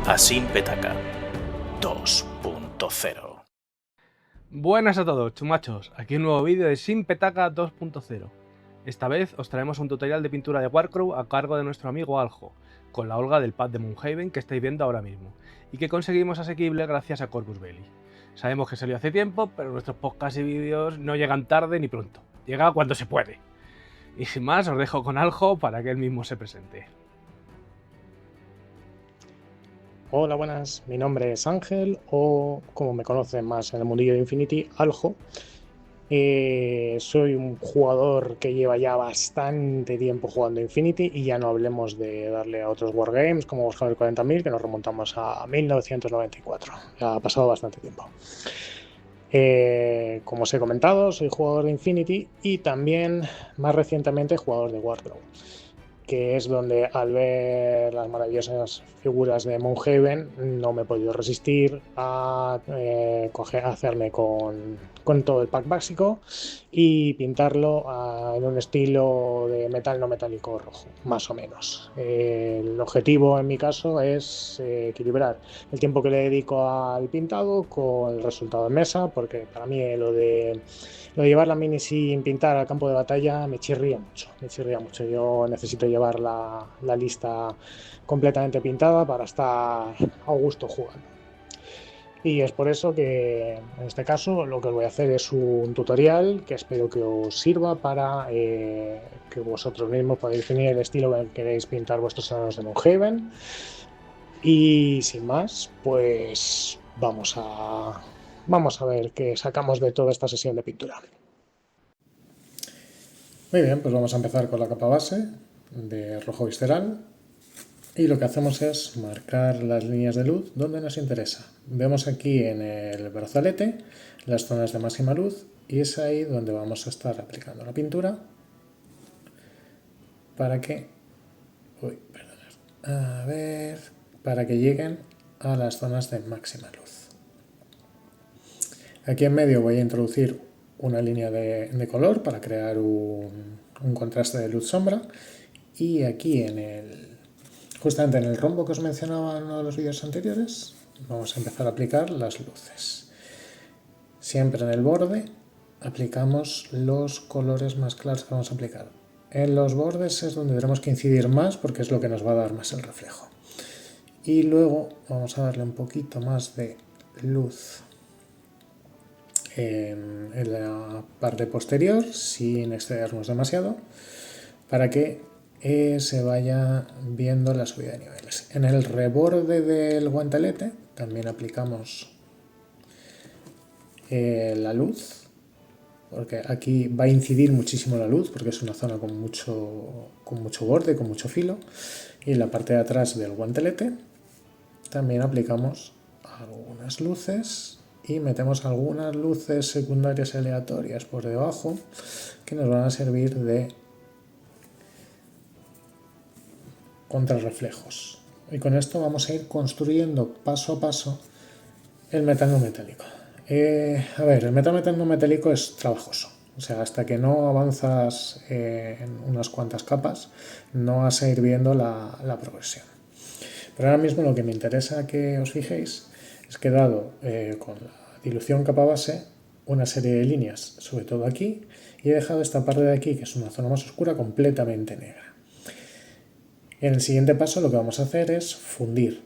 a Sin Petaca 2.0. Buenas a todos, chumachos, aquí un nuevo vídeo de Sin Petaca 2.0. Esta vez os traemos un tutorial de pintura de Warcrow a cargo de nuestro amigo Aljo, con la holga del pack de Moonhaven que estáis viendo ahora mismo, y que conseguimos asequible gracias a Corvus Belli. Sabemos que salió hace tiempo, pero nuestros podcasts y vídeos no llegan tarde ni pronto, llega cuando se puede. Y sin más, os dejo con Aljo para que él mismo se presente. Hola, buenas, mi nombre es Ángel, o como me conocen más en el mundillo de Infinity, Aljo. Soy un jugador que lleva ya bastante tiempo jugando Infinity, y ya no hablemos de darle a otros wargames como Warhammer 40.000, que nos remontamos a 1994. Ya ha pasado bastante tiempo. Como os he comentado, soy jugador de Infinity y también, más recientemente, jugador de Warcraft, que es donde, al ver las maravillosas figuras de Moonhaven, no me he podido resistir a hacerme con todo el pack básico y pintarlo en un estilo de metal no metálico rojo, más o menos. El objetivo en mi caso es equilibrar el tiempo que le dedico al pintado con el resultado en mesa, porque para mí lo de llevar la mini sin pintar al campo de batalla me chirría mucho. Yo necesito llevar la lista completamente pintada para estar a gusto jugando. Y es por eso que en este caso lo que os voy a hacer es un tutorial que espero que os sirva para que vosotros mismos podáis definir el estilo que queréis pintar vuestros enanos de Moonhaven. Y sin más, pues vamos a ver qué sacamos de toda esta sesión de pintura. Muy bien, pues vamos a empezar con la capa base de rojo visceral. Y lo que hacemos es marcar las líneas de luz donde nos interesa. Vemos aquí en el brazalete las zonas de máxima luz, y es ahí donde vamos a estar aplicando la pintura para que, para que lleguen a las zonas de máxima luz. Aquí en medio voy a introducir una línea de color para crear un contraste de luz-sombra, y aquí justamente en el rombo que os mencionaba en uno de los vídeos anteriores, vamos a empezar a aplicar las luces. Siempre en el borde aplicamos los colores más claros que vamos a aplicar. En los bordes es donde tenemos que incidir más, porque es lo que nos va a dar más el reflejo. Y luego vamos a darle un poquito más de luz en la parte posterior, sin excedernos demasiado, para que se vaya viendo la subida de niveles. En el reborde del guantelete también aplicamos la luz, porque aquí va a incidir muchísimo la luz, porque es una zona con mucho borde, con mucho filo. Y en la parte de atrás del guantelete también aplicamos algunas luces y metemos algunas luces secundarias aleatorias por debajo, que nos van a servir de contrarreflejos. Y con esto vamos a ir construyendo paso a paso el metal no metálico. El metal no metálico es trabajoso. O sea, hasta que no avanzas en unas cuantas capas, no vas a ir viendo la progresión. Pero ahora mismo lo que me interesa que os fijéis es que he dado con la dilución capa base una serie de líneas, sobre todo aquí, y he dejado esta parte de aquí, que es una zona más oscura, completamente negra. En el siguiente paso lo que vamos a hacer es fundir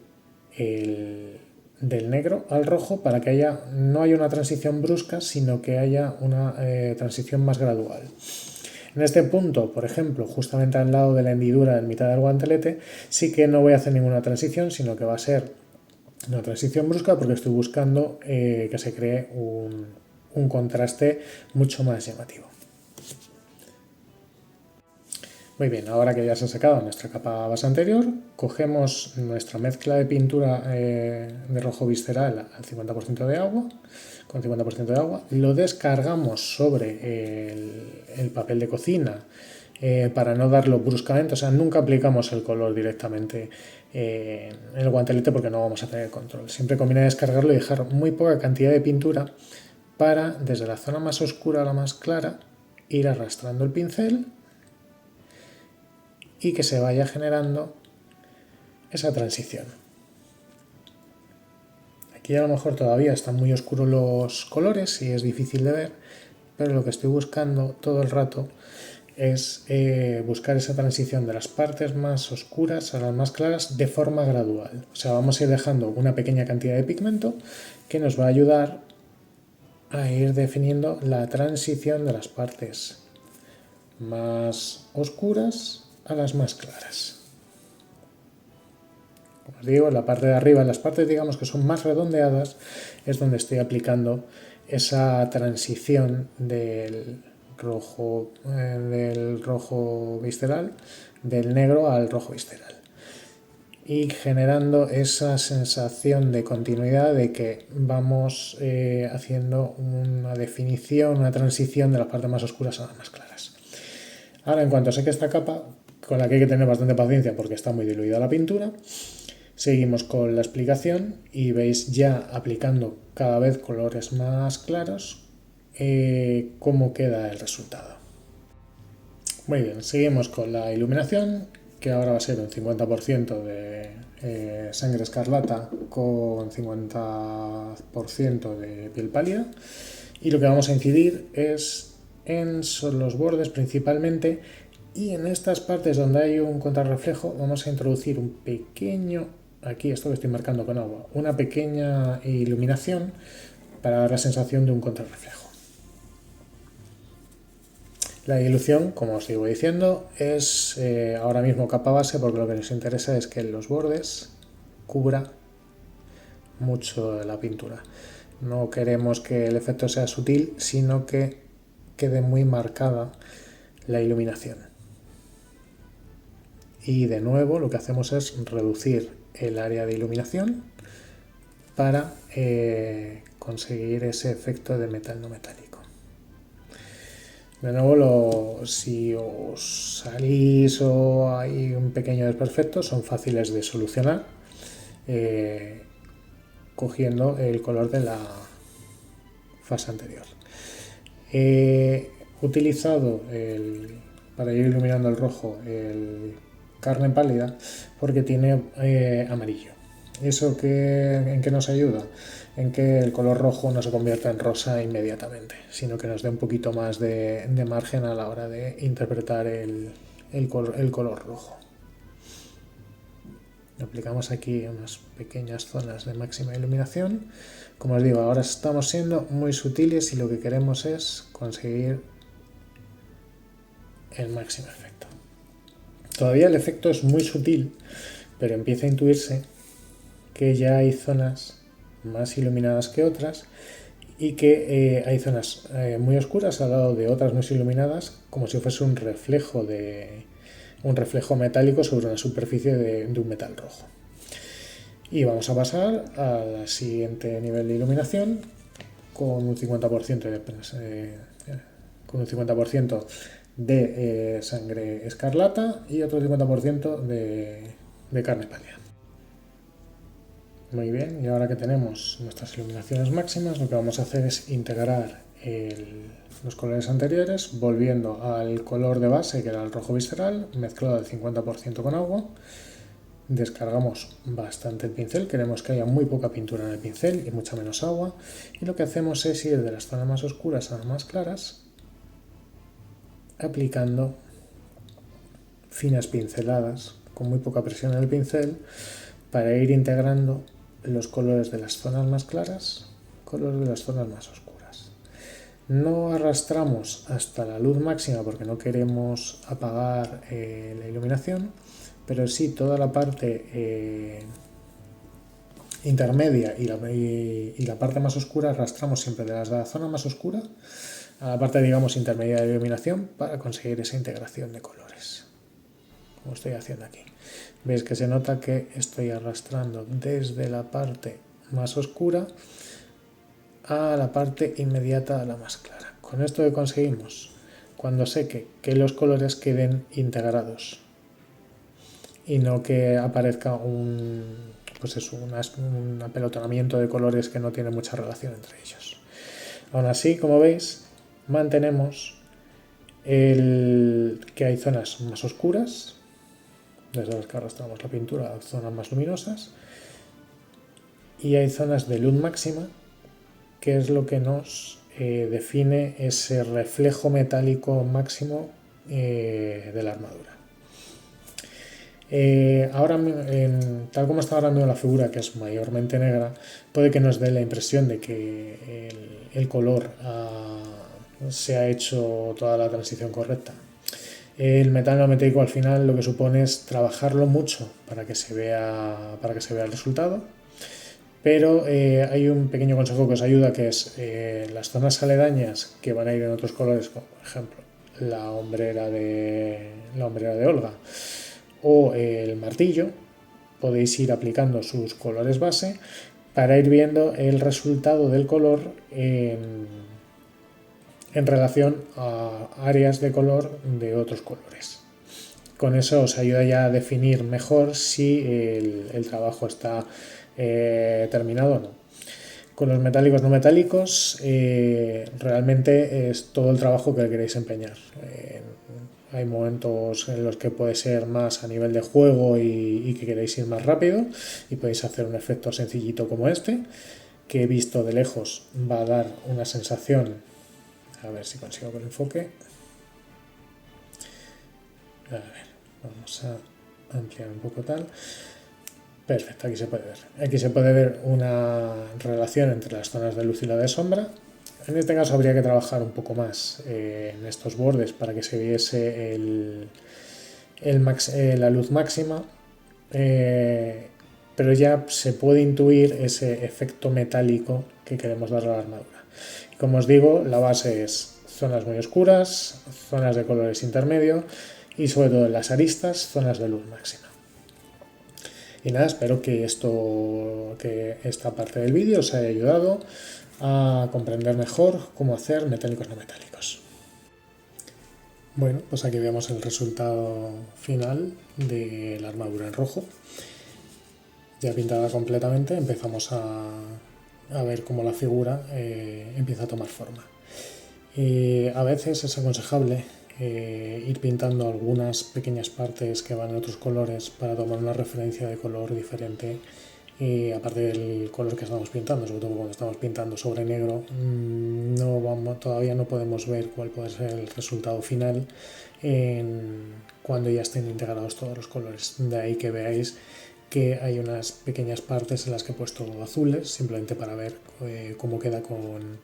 del negro al rojo para que no haya una transición brusca, sino que haya una transición más gradual. En este punto, por ejemplo, justamente al lado de la hendidura en mitad del guantelete, sí que no voy a hacer ninguna transición, sino que va a ser una transición brusca, porque estoy buscando que se cree un contraste mucho más llamativo. Muy bien, ahora que ya se ha secado nuestra capa base anterior, cogemos nuestra mezcla de pintura de rojo visceral al 50% de agua, con 50% de agua, lo descargamos sobre el papel de cocina para no darlo bruscamente. O sea, nunca aplicamos el color directamente en el guantelete, porque no vamos a tener control. Siempre conviene descargarlo y dejar muy poca cantidad de pintura para, desde la zona más oscura a la más clara, ir arrastrando el pincel y que se vaya generando esa transición. Aquí a lo mejor todavía están muy oscuros los colores y es difícil de ver, pero lo que estoy buscando todo el rato es buscar esa transición de las partes más oscuras a las más claras de forma gradual. O sea, vamos a ir dejando una pequeña cantidad de pigmento que nos va a ayudar a ir definiendo la transición de las partes más oscuras a las más claras. Como os digo, en la parte de arriba, en las partes digamos que son más redondeadas, es donde estoy aplicando esa transición del rojo visceral, del negro al rojo visceral, y generando esa sensación de continuidad de que vamos haciendo una definición, una transición de las partes más oscuras a las más claras. Ahora, en cuanto seque esta capa, con la que hay que tener bastante paciencia porque está muy diluida la pintura, seguimos con la explicación y veis ya aplicando cada vez colores más claros cómo queda el resultado. Muy bien, seguimos con la iluminación, que ahora va a ser un 50% de sangre escarlata con 50% de piel pálida, y lo que vamos a incidir es en los bordes principalmente, y en estas partes donde hay un contrarreflejo vamos a introducir un pequeño, aquí esto lo estoy marcando con agua, una pequeña iluminación para dar la sensación de un contrarreflejo. La dilución, como os sigo diciendo, es ahora mismo capa base, porque lo que nos interesa es que en los bordes cubra mucho la pintura. No queremos que el efecto sea sutil, sino que quede muy marcada la iluminación. Y de nuevo lo que hacemos es reducir el área de iluminación para conseguir ese efecto de metal no metálico. De nuevo, si os salís o hay un pequeño desperfecto, son fáciles de solucionar cogiendo el color de la fase anterior. He utilizado para ir iluminando el rojo el carne pálida porque tiene amarillo. ¿Eso en qué nos ayuda? En que el color rojo no se convierta en rosa inmediatamente, sino que nos dé un poquito más de margen a la hora de interpretar el color rojo. Aplicamos aquí unas pequeñas zonas de máxima iluminación. Como os digo, ahora estamos siendo muy sutiles y lo que queremos es conseguir el máximo efecto. Todavía el efecto es muy sutil, pero empieza a intuirse que ya hay zonas más iluminadas que otras y que hay zonas muy oscuras al lado de otras muy iluminadas, como si fuese un reflejo metálico sobre una superficie de un metal rojo. Y vamos a pasar al siguiente nivel de iluminación con un 50% de sangre escarlata y otro 50% de carne pálida. Muy bien, y ahora que tenemos nuestras iluminaciones máximas, lo que vamos a hacer es integrar los colores anteriores, volviendo al color de base, que era el rojo visceral, mezclado al 50% con agua. Descargamos bastante el pincel, queremos que haya muy poca pintura en el pincel y mucha menos agua, y lo que hacemos es ir de las zonas más oscuras a las más claras, aplicando finas pinceladas con muy poca presión en el pincel para ir integrando los colores de las zonas más claras con los de las zonas más oscuras. No arrastramos hasta la luz máxima porque no queremos apagar la iluminación, pero sí toda la parte intermedia y la parte más oscura arrastramos siempre de la zona más oscura a la parte, digamos, intermedia de iluminación para conseguir esa integración de colores, como estoy haciendo aquí. Veis que se nota que estoy arrastrando desde la parte más oscura a la parte inmediata a la más clara. Con esto que conseguimos, cuando seque, que los colores queden integrados y no que aparezca un apelotonamiento de colores que no tiene mucha relación entre ellos. Aún así, como veis, mantenemos que hay zonas más oscuras, desde las que arrastramos la pintura, a zonas más luminosas, y hay zonas de luz máxima, que es lo que nos define ese reflejo metálico máximo de la armadura. Ahora, tal como está ahora mismo la figura, que es mayormente negra, puede que nos dé la impresión de que el color se ha hecho toda la transición correcta. El metal metálico al final lo que supone es trabajarlo mucho para que se vea el resultado, pero hay un pequeño consejo que os ayuda, que es las zonas aledañas que van a ir en otros colores, como por ejemplo la hombrera de Olga o el martillo, podéis ir aplicando sus colores base para ir viendo el resultado del color en relación a áreas de color de otros colores. Con eso os ayuda ya a definir mejor si el trabajo está terminado o no. Con los metálicos no metálicos realmente es todo el trabajo que queréis empeñar. Hay momentos en los que puede ser más a nivel de juego y que queréis ir más rápido y podéis hacer un efecto sencillito como este, que visto de lejos va a dar una sensación. A ver si consigo con el enfoque. A ver, vamos a ampliar un poco tal. Perfecto, aquí se puede ver. Aquí se puede ver una relación entre las zonas de luz y la de sombra. En este caso habría que trabajar un poco más en estos bordes para que se viese la luz máxima, pero ya se puede intuir ese efecto metálico que queremos darle a la armadura. Y como os digo, la base es zonas muy oscuras, zonas de colores intermedios y sobre todo en las aristas, zonas de luz máxima. Y nada, espero que esta parte del vídeo os haya ayudado a comprender mejor cómo hacer metálicos no metálicos. Bueno, pues aquí vemos el resultado final de la armadura en rojo. Ya pintada completamente, empezamos a ver cómo la figura empieza a tomar forma. Y a veces es aconsejable ir pintando algunas pequeñas partes que van en otros colores para tomar una referencia de color diferente, y aparte del color que estamos pintando, sobre todo cuando estamos pintando sobre negro, todavía no podemos ver cuál puede ser el resultado final cuando ya estén integrados todos los colores. De ahí que veáis que hay unas pequeñas partes en las que he puesto azules, simplemente para ver cómo queda con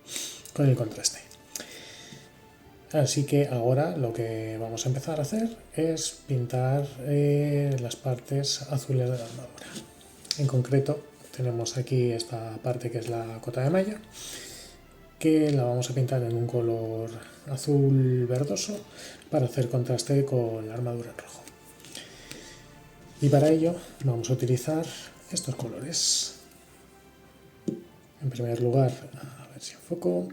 el contraste. Así que ahora lo que vamos a empezar a hacer es pintar las partes azules de la armadura. En concreto tenemos aquí esta parte que es la cota de malla, que la vamos a pintar en un color azul verdoso para hacer contraste con la armadura en rojo. Y para ello vamos a utilizar estos colores. En primer lugar, a ver si enfoco,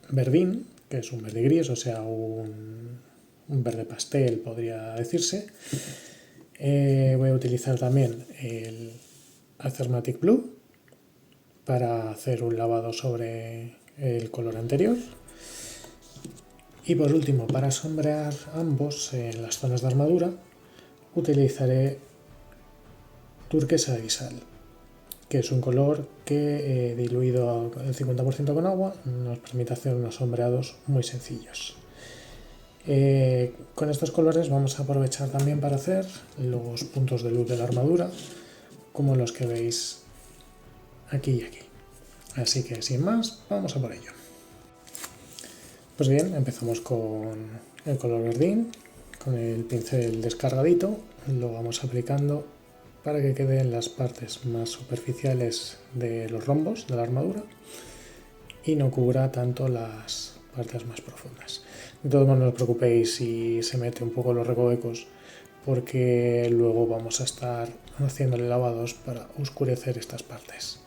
verdín, que es un verde gris, o sea, un verde pastel podría decirse. Voy a utilizar también el Azermatic Blue para hacer un lavado sobre el color anterior. Y por último, para sombrear ambos en las zonas de armadura, utilizaré turquesa de sal, que es un color que diluido el 50% con agua nos permite hacer unos sombreados muy sencillos. Con estos colores vamos a aprovechar también para hacer los puntos de luz de la armadura, como los que veis aquí y aquí. Así que sin más, vamos a por ello. Pues bien, empezamos con el color verdín, con el pincel descargadito, lo vamos aplicando para que quede en las partes más superficiales de los rombos de la armadura y no cubra tanto las partes más profundas. De todos modos, no os preocupéis si se mete un poco los recovecos, porque luego vamos a estar haciéndole lavados para oscurecer estas partes.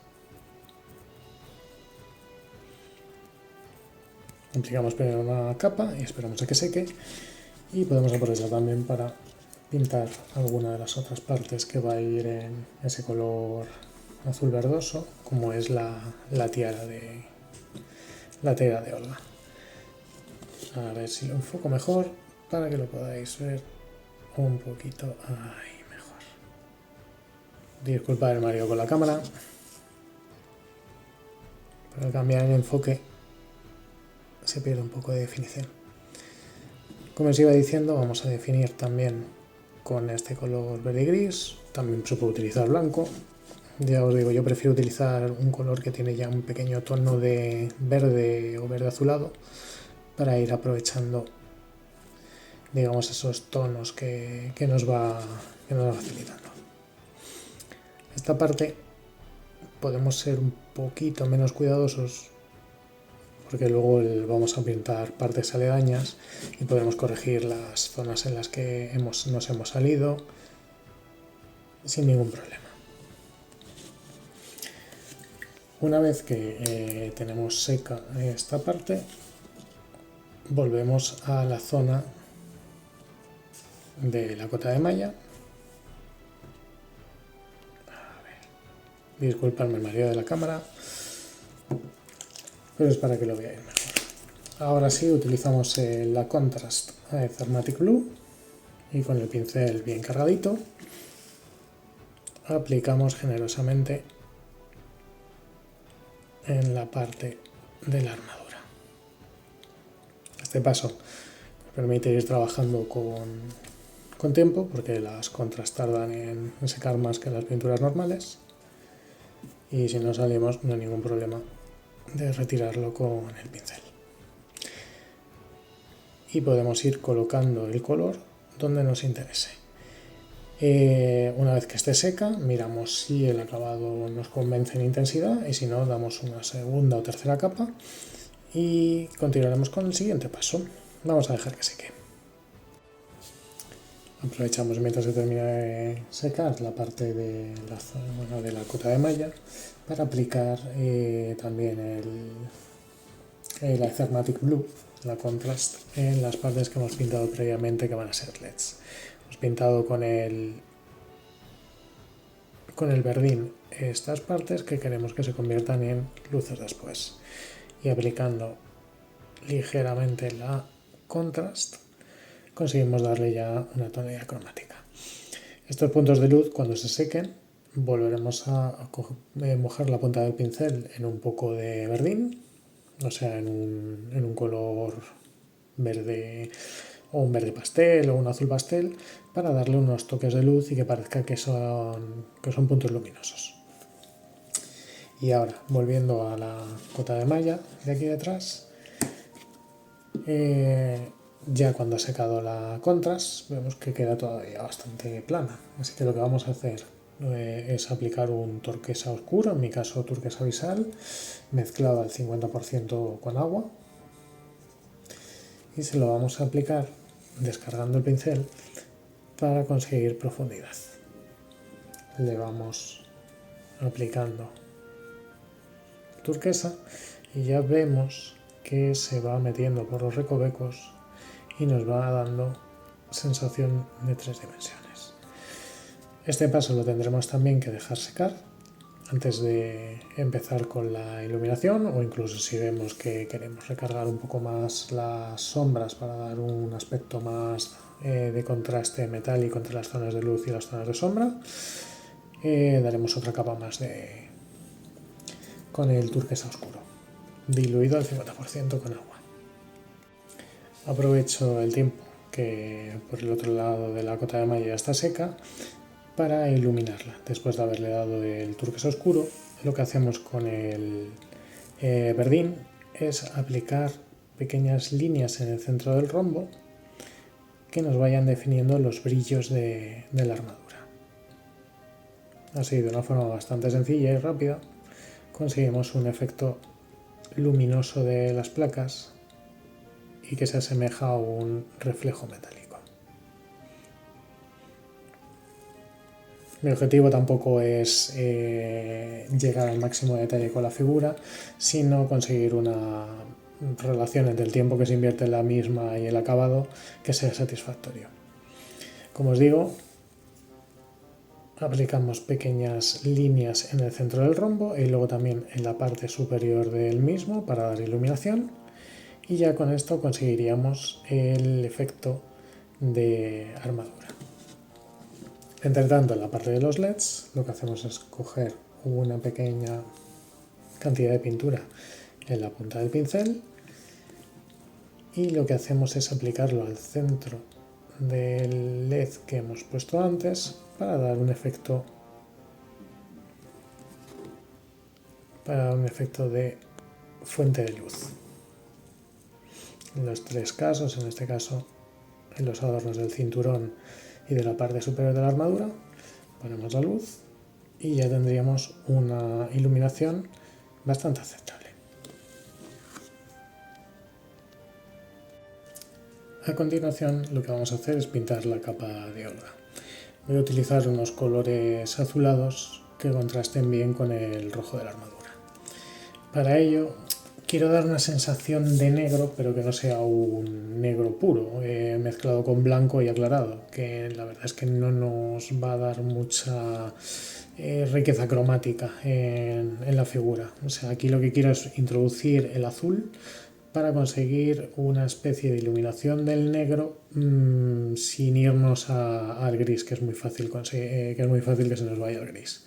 Aplicamos primero una capa y esperamos a que seque, y podemos aprovechar también para pintar alguna de las otras partes que va a ir en ese color azul verdoso, como es la tiara de Olga. A ver si lo enfoco mejor para que lo podáis ver un poquito ahí mejor. Disculpad el mareo con la cámara. Al cambiar el enfoque se pierde un poco de definición. Como os iba diciendo, vamos a definir también con este color verde y gris. También se puede utilizar blanco. Ya os digo, yo prefiero utilizar un color que tiene ya un pequeño tono de verde o verde azulado para ir aprovechando, digamos, esos tonos que nos va facilitando. Esta parte podemos ser un poquito menos cuidadosos porque luego vamos a pintar partes aledañas y podremos corregir las zonas en las que nos hemos salido sin ningún problema. Una vez que tenemos seca esta parte, volvemos a la zona de la cota de malla. Disculpadme el mareo de la cámara, pero es para que lo veáis mejor. Ahora sí utilizamos la Contrast Thermatic Blue y con el pincel bien cargadito aplicamos generosamente en la parte de la armadura. Este paso nos permite ir trabajando con tiempo porque las contras tardan en secar más que las pinturas normales y si no salimos no hay ningún problema de retirarlo con el pincel. Y podemos ir colocando el color donde nos interese. Una vez que esté seca, miramos si el acabado nos convence en intensidad y si no, damos una segunda o tercera capa y continuaremos con el siguiente paso. Vamos a dejar que seque. Aprovechamos mientras se termina de secar la parte de la zona de la cota de malla para aplicar también la Thermatic Blue, la Contrast, en las partes que hemos pintado previamente que van a ser LEDs. Hemos pintado con el verdín estas partes que queremos que se conviertan en luces después. Y aplicando ligeramente la Contrast conseguimos darle ya una tonalidad cromática. Estos puntos de luz, cuando se sequen, volveremos a mojar la punta del pincel en un poco de verdín, o sea, en un color verde o un verde pastel o un azul pastel, para darle unos toques de luz y que parezca que son puntos luminosos. Y ahora, volviendo a la cota de malla de aquí detrás, ya cuando ha secado la Contrast, vemos que queda todavía bastante plana. Así que lo que vamos a hacer es aplicar un turquesa oscuro, en mi caso turquesa abisal, mezclado al 50% con agua. Y se lo vamos a aplicar descargando el pincel para conseguir profundidad. Le vamos aplicando turquesa y ya vemos que se va metiendo por los recovecos y nos va dando sensación de 3 dimensiones. Este paso lo tendremos también que dejar secar antes de empezar con la iluminación, o incluso si vemos que queremos recargar un poco más las sombras para dar un aspecto más de contraste metálico entre las zonas de luz y las zonas de sombra, daremos otra capa más con el turquesa oscuro, diluido al 50% con agua. Aprovecho el tiempo que por el otro lado de la cota de malla ya está seca para iluminarla. Después de haberle dado el turquesa oscuro, lo que hacemos con el verdín es aplicar pequeñas líneas en el centro del rombo que nos vayan definiendo los brillos de la armadura. Así, de una forma bastante sencilla y rápida, conseguimos un efecto luminoso de las placas y que se asemeja a un reflejo metálico. Mi objetivo tampoco es llegar al máximo de detalle con la figura, sino conseguir una relación entre el tiempo que se invierte en la misma y el acabado que sea satisfactorio. Como os digo, aplicamos pequeñas líneas en el centro del rombo y luego también en la parte superior del mismo para dar iluminación, y ya con esto conseguiríamos el efecto de armadura. Entre tanto, en la parte de los LEDs, lo que hacemos es coger una pequeña cantidad de pintura en la punta del pincel y lo que hacemos es aplicarlo al centro del LED que hemos puesto antes para dar un efecto de fuente de luz. En los tres casos, en este caso en los adornos del cinturón y de la parte superior de la armadura, ponemos la luz y ya tendríamos una iluminación bastante aceptable. A continuación lo que vamos a hacer es pintar la capa de Olga. Voy a utilizar unos colores azulados que contrasten bien con el rojo de la armadura. Para ello quiero dar una sensación de negro, pero que no sea un negro puro, mezclado con blanco y aclarado, que la verdad es que no nos va a dar mucha riqueza cromática en la figura. O sea, aquí lo que quiero es introducir el azul para conseguir una especie de iluminación del negro sin irnos al gris, que es muy fácil que se nos vaya al gris.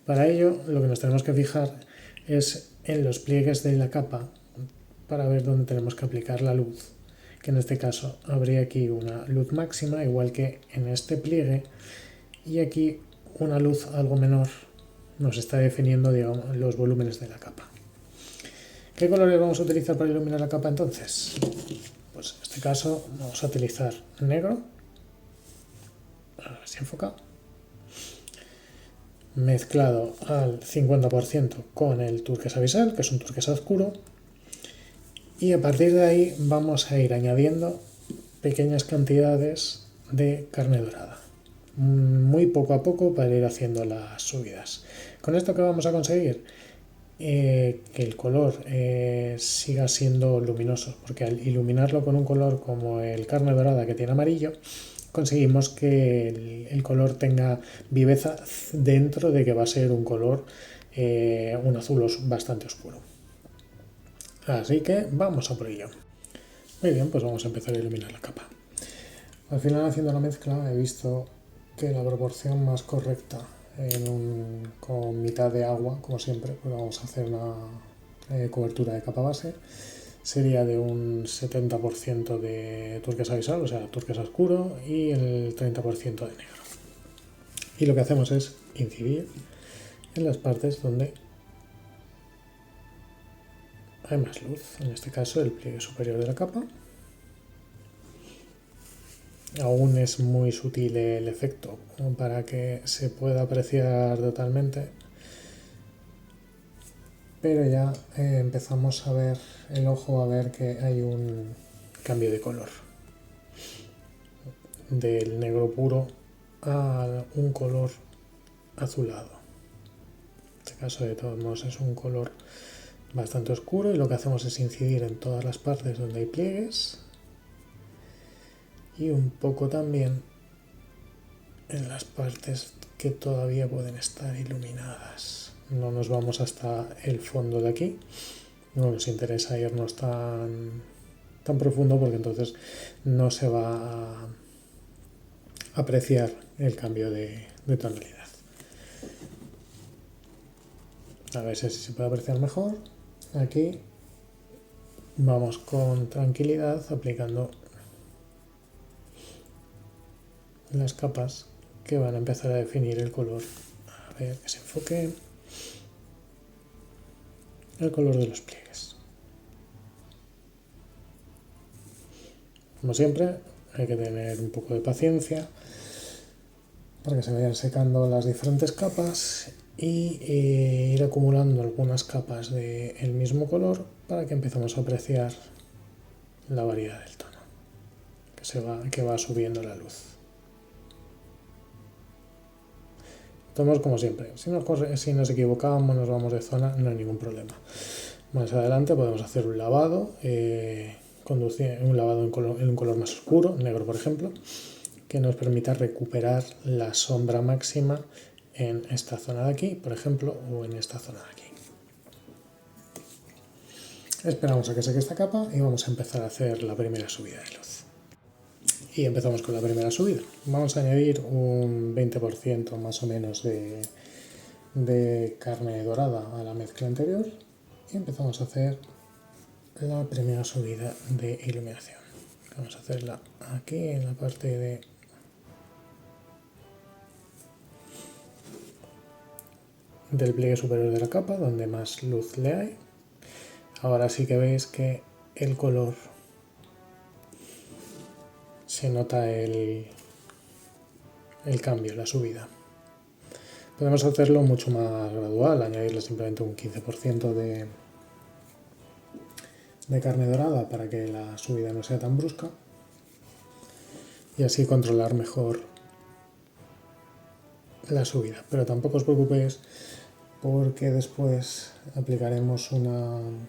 Para ello, lo que nos tenemos que fijar es en los pliegues de la capa para ver dónde tenemos que aplicar la luz, que en este caso habría aquí una luz máxima, igual que en este pliegue, y aquí una luz algo menor nos está definiendo, digamos, los volúmenes de la capa. ¿Qué colores vamos a utilizar para iluminar la capa entonces? Pues en este caso vamos a utilizar negro, a ver si enfoca, mezclado al 50% con el turquesa bisel, que es un turquesa oscuro, y a partir de ahí vamos a ir añadiendo pequeñas cantidades de carne dorada, muy poco a poco para ir haciendo las subidas. ¿Con esto qué vamos a conseguir? Que el color siga siendo luminoso, porque al iluminarlo con un color como el carne dorada que tiene amarillo, conseguimos que el color tenga viveza dentro de que va a ser un color, un azul bastante oscuro. Así que vamos a por ello. Muy bien, pues vamos a empezar a iluminar la capa. Al final, haciendo la mezcla, he visto que la proporción más correcta con mitad de agua, como siempre, pues vamos a hacer una cobertura de capa base, sería de un 70% de turquesa bisel, o sea, turquesa oscuro, y el 30% de negro. Y lo que hacemos es incidir en las partes donde hay más luz, en este caso el pliegue superior de la capa. Aún es muy sutil el efecto para que se pueda apreciar totalmente, pero ya empezamos a ver el ojo, a ver que hay un cambio de color del negro puro a un color azulado. En este caso, de todos modos, es un color bastante oscuro, y lo que hacemos es incidir en todas las partes donde hay pliegues y un poco también en las partes que todavía pueden estar iluminadas. No nos vamos hasta el fondo de aquí, no nos interesa irnos tan profundo, porque entonces no se va a apreciar el cambio de tonalidad. A ver si se puede apreciar mejor. Aquí vamos con tranquilidad aplicando las capas que van a empezar a definir el color. A ver que se enfoque. El color de los pliegues. Como siempre, hay que tener un poco de paciencia para que se vayan secando las diferentes capas y ir acumulando algunas capas del mismo color para que empecemos a apreciar la variedad del tono que va subiendo la luz. Tomamos como siempre, si nos equivocamos, nos vamos de zona, no hay ningún problema. Más adelante podemos hacer un lavado, un lavado en un color más oscuro, negro por ejemplo, que nos permita recuperar la sombra máxima en esta zona de aquí, por ejemplo, o en esta zona de aquí. Esperamos a que seque esta capa y vamos a empezar a hacer la primera subida de luz. Y empezamos con la primera subida. Vamos a añadir un 20% más o menos de de carne dorada a la mezcla anterior y empezamos a hacer la primera subida de iluminación. Vamos a hacerla aquí en la parte del pliegue superior de la capa, donde más luz le hay. Ahora sí que veis que el color se nota el cambio, la subida. Podemos hacerlo mucho más gradual, añadirle simplemente un 15% de carne dorada para que la subida no sea tan brusca y así controlar mejor la subida. Pero tampoco os preocupéis porque después aplicaremos un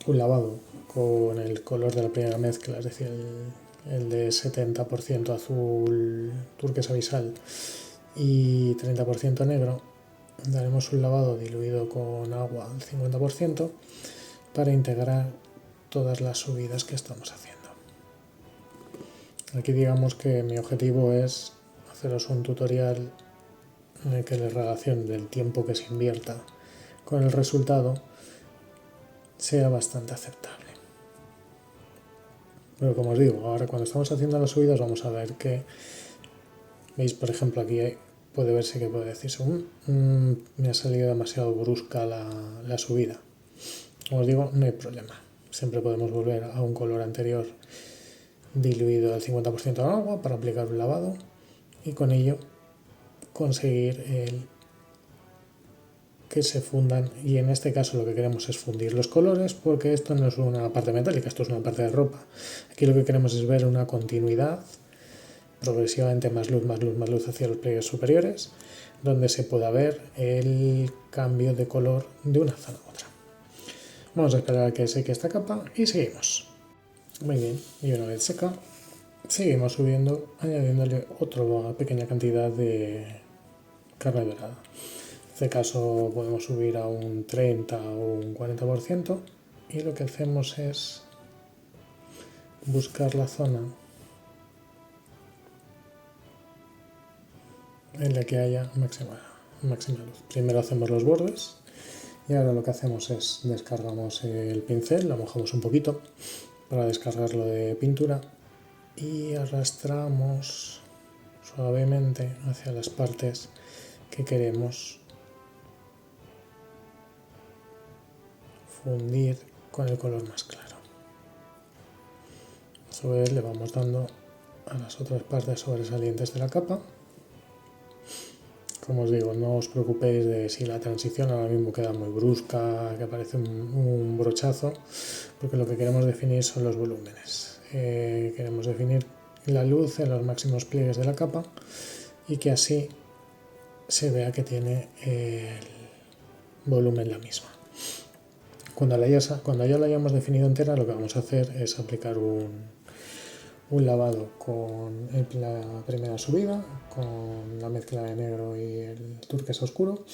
lavado con el color de la primera mezcla, es decir, el de 70% azul turquesa abisal y 30% negro. Daremos un lavado diluido con agua al 50% para integrar todas las subidas que estamos haciendo. Aquí digamos que mi objetivo es haceros un tutorial en el que la relación del tiempo que se invierta con el resultado sea bastante aceptable. Pero como os digo, ahora cuando estamos haciendo las subidas vamos a ver que, veis por ejemplo aquí puede verse que puede decirse me ha salido demasiado brusca la subida. Como os digo, no hay problema, siempre podemos volver a un color anterior diluido al 50% de agua para aplicar un lavado y con ello conseguir que se fundan, y en este caso lo que queremos es fundir los colores porque esto no es una parte metálica, esto es una parte de ropa. Aquí lo que queremos es ver una continuidad, progresivamente más luz, más luz, más luz hacia los pliegues superiores, donde se pueda ver el cambio de color de una zona a otra. Vamos a esperar a que seque esta capa y seguimos. Muy bien, y una vez seca, seguimos subiendo, añadiéndole otra pequeña cantidad de carne dorada. En este caso podemos subir a un 30 o un 40% y lo que hacemos es buscar la zona en la que haya máxima luz. Primero hacemos los bordes y ahora lo que hacemos es descargamos el pincel, lo mojamos un poquito para descargarlo de pintura y arrastramos suavemente hacia las partes que queremos fundir con el color más claro. A su vez le vamos dando a las otras partes sobresalientes de la capa. Como os digo, no os preocupéis de si la transición ahora mismo queda muy brusca, que parece un brochazo, porque lo que queremos definir son los volúmenes. Queremos definir la luz en los máximos pliegues de la capa y que así se vea que tiene el volumen la misma. Cuando ya la hayamos definido entera, lo que vamos a hacer es aplicar un lavado con la primera subida, con la mezcla de negro y el turquesa oscuro,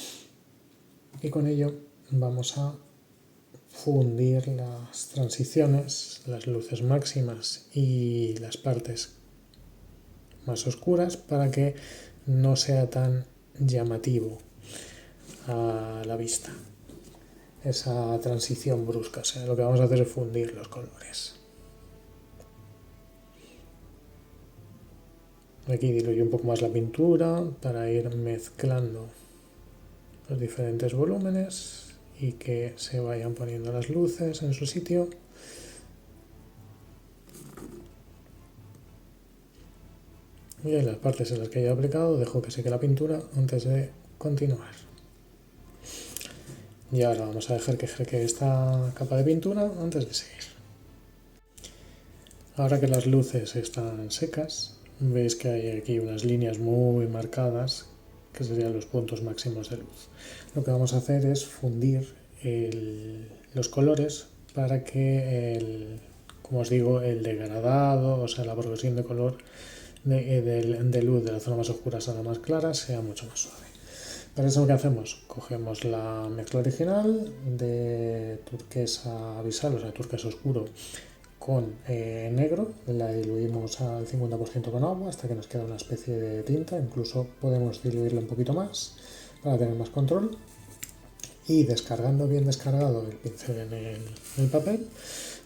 y con ello vamos a fundir las transiciones, las luces máximas y las partes más oscuras para que no sea tan llamativo a la vista esa transición brusca. O sea, lo que vamos a hacer es fundir los colores. Aquí diluyo un poco más la pintura para ir mezclando los diferentes volúmenes y que se vayan poniendo las luces en su sitio. Y en las partes en las que haya aplicado dejo que seque la pintura antes de continuar. Y ahora vamos a dejar que seque esta capa de pintura antes de seguir. Ahora que las luces están secas, veis que hay aquí unas líneas muy marcadas que serían los puntos máximos de luz. Lo que vamos a hacer es fundir los colores para que como os digo, el degradado, o sea, la progresión de color de luz de la zona más oscura a la más clara sea mucho más suave. Para eso lo que hacemos, cogemos la mezcla original de turquesa abisal, o sea, turquesa oscuro, con negro, la diluimos al 50% con agua hasta que nos queda una especie de tinta, incluso podemos diluirla un poquito más para tener más control. Y descargando bien descargado el pincel en el papel,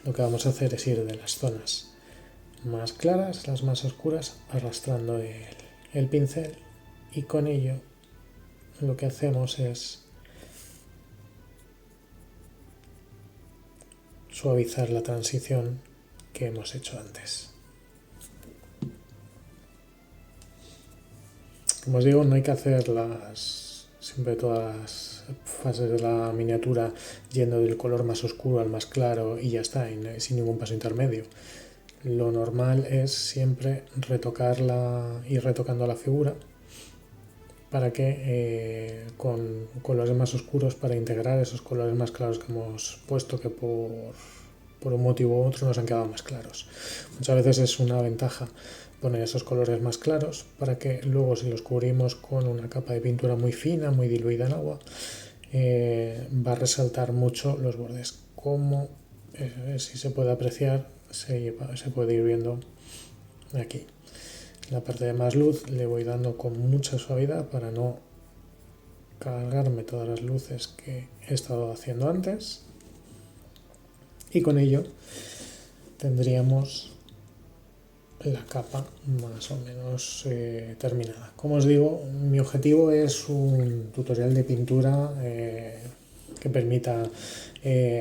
lo que vamos a hacer es ir de las zonas más claras, las más oscuras, arrastrando el pincel, y con ello lo que hacemos es suavizar la transición que hemos hecho antes. Como os digo, no hay que hacer siempre todas las fases de la miniatura yendo del color más oscuro al más claro y ya está, sin ningún paso intermedio. Lo normal es siempre ir retocando la figura para que con colores más oscuros, para integrar esos colores más claros que hemos puesto, que por un motivo u otro nos han quedado más claros. Muchas veces es una ventaja poner esos colores más claros para que luego, si los cubrimos con una capa de pintura muy fina, muy diluida en agua, va a resaltar mucho los bordes. Como si se puede apreciar, se puede ir viendo aquí. La parte de más luz le voy dando con mucha suavidad para no cargarme todas las luces que he estado haciendo antes, y con ello tendríamos la capa más o menos terminada. Como os digo, mi objetivo es un tutorial de pintura que permita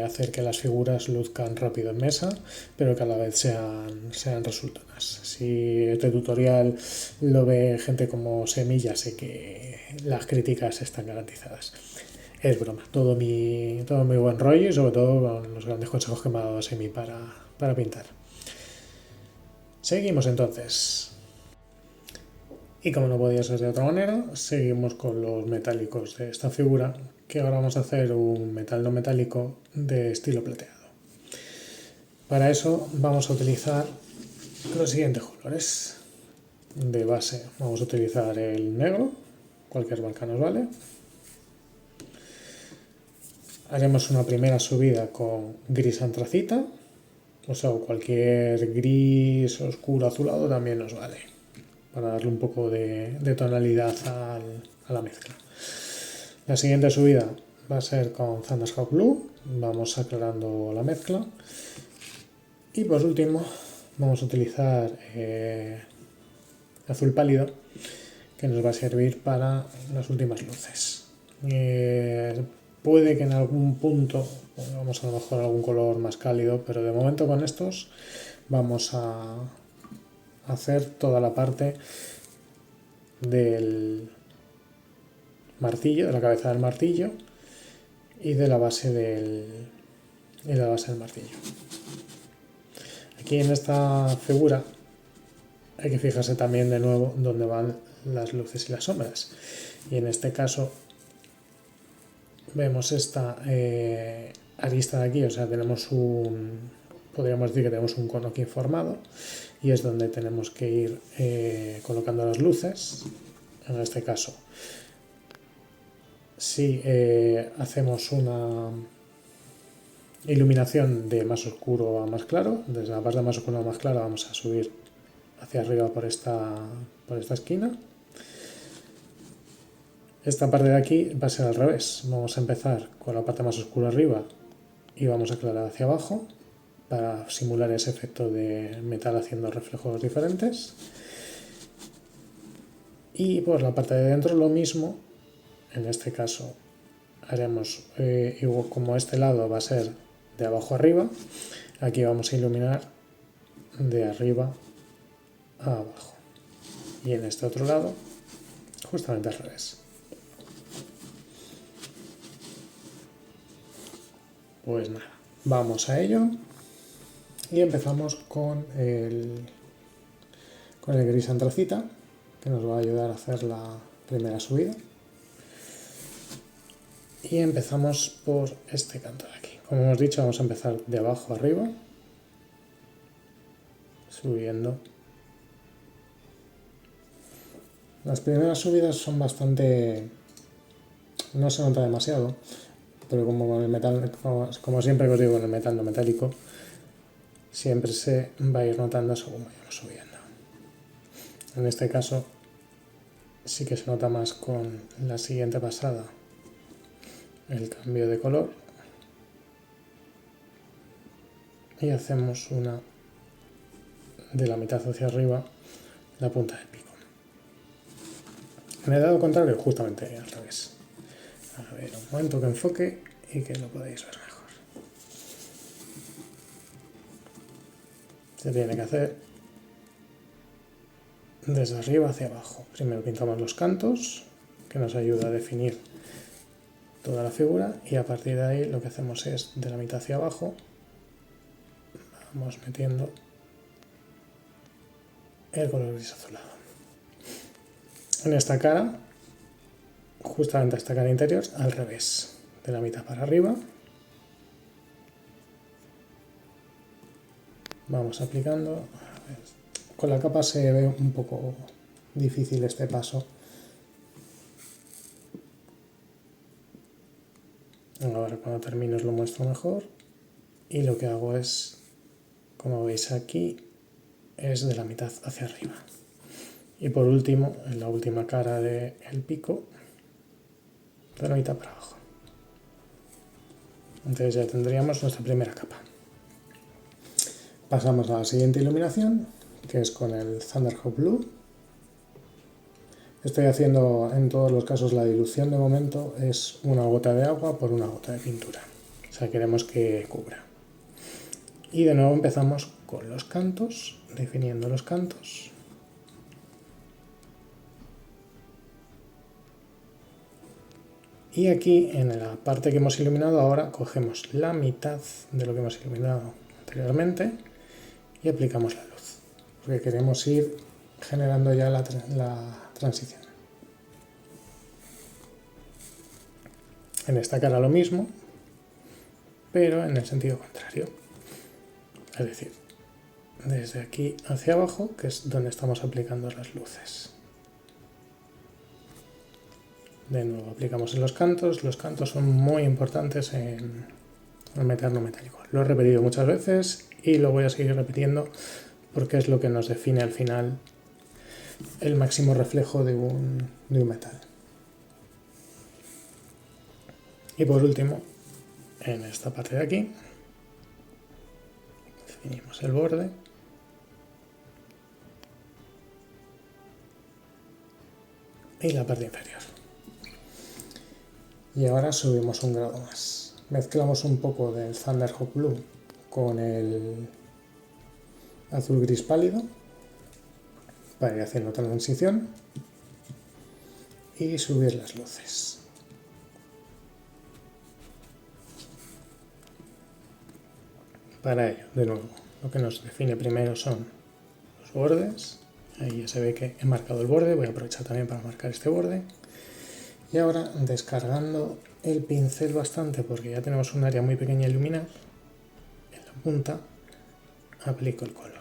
hacer que las figuras luzcan rápido en mesa, pero que a la vez sean resultonas. Si este tutorial lo ve gente como Semilla, sé que las críticas están garantizadas. Es broma, todo muy buen rollo, y sobre todo con los grandes consejos que me ha dado Semi para pintar. Seguimos entonces. Y como no podía ser de otra manera, seguimos con los metálicos de esta figura, que ahora vamos a hacer un metal no metálico de estilo plateado. Para eso vamos a utilizar los siguientes colores. De base vamos a utilizar el negro, cualquier marca nos vale. Haremos una primera subida con gris antracita, o sea, cualquier gris oscuro azulado también nos vale, para darle un poco de tonalidad a la mezcla. La siguiente subida va a ser con Thunderscape Blue, vamos aclarando la mezcla. Y por último vamos a utilizar azul pálido, que nos va a servir para las últimas luces. Puede que en algún punto pongamos a lo mejor algún color más cálido, pero de momento con estos vamos a hacer toda la parte del martillo, de la cabeza del martillo y de la base del martillo. Aquí en esta figura hay que fijarse también de nuevo dónde van las luces y las sombras, y en este caso vemos esta arista de aquí, o sea, podríamos decir que tenemos un cono aquí formado, y es donde tenemos que ir colocando las luces. En este caso, si hacemos una iluminación de más oscuro a más claro, desde la parte más oscura a más clara vamos a subir hacia arriba por esta esquina. Esta parte de aquí va a ser al revés. Vamos a empezar con la parte más oscura arriba y vamos a aclarar hacia abajo para simular ese efecto de metal haciendo reflejos diferentes. Y por la parte de dentro lo mismo. En este caso haremos igual, como este lado va a ser de abajo arriba, aquí vamos a iluminar de arriba a abajo. Y en este otro lado justamente al revés. Pues nada, vamos a ello y empezamos con el gris antracita, que nos va a ayudar a hacer la primera subida. Y empezamos por este canto de aquí. Como hemos dicho, vamos a empezar de abajo arriba, subiendo. Las primeras subidas son bastante... no se nota demasiado, pero como con el metal, como siempre que os digo, con el metal no metálico, siempre se va a ir notando según vayamos subiendo. En este caso sí que se nota más con la siguiente pasada el cambio de color. Y hacemos una de la mitad hacia arriba, la punta del pico. En el lado contrario, justamente al revés. A ver, un momento que enfoque y que lo podáis ver mejor. Se tiene que hacer desde arriba hacia abajo. Primero pintamos los cantos, que nos ayuda a definir toda la figura, y a partir de ahí lo que hacemos es de la mitad hacia abajo, vamos metiendo el color gris azulado. En esta cara, justamente esta cara interior, al revés, de la mitad para arriba. Vamos aplicando. Con la capa se ve un poco difícil este paso. Ahora cuando termine os lo muestro mejor. Y lo que hago es, como veis aquí, es de la mitad hacia arriba. Y por último, en la última cara del pico, de la mitad para abajo. Entonces ya tendríamos nuestra primera capa. Pasamos a la siguiente iluminación, que es con el Thunderhawk Blue. Estoy haciendo en todos los casos la dilución de momento es una gota de agua por una gota de pintura. O sea, queremos que cubra. Y de nuevo empezamos con los cantos, definiendo los cantos. Y aquí, en la parte que hemos iluminado ahora, cogemos la mitad de lo que hemos iluminado anteriormente y aplicamos la luz, porque queremos ir generando ya la transición. En esta cara lo mismo, pero en el sentido contrario. Es decir, desde aquí hacia abajo, que es donde estamos aplicando las luces. De nuevo aplicamos en los cantos son muy importantes en el metal no metálico. Lo he repetido muchas veces y lo voy a seguir repitiendo porque es lo que nos define al final el máximo reflejo de un metal. Y por último, en esta parte de aquí, definimos el borde. Y la parte inferior. Y ahora subimos un grado más. Mezclamos un poco del Thunderhawk Blue con el azul gris pálido para ir haciendo transición y subir las luces. Para ello, de nuevo, lo que nos define primero son los bordes. Ahí ya se ve que he marcado el borde, voy a aprovechar también para marcar este borde. Y ahora, descargando el pincel bastante, porque ya tenemos un área muy pequeña a iluminar, en la punta aplico el color.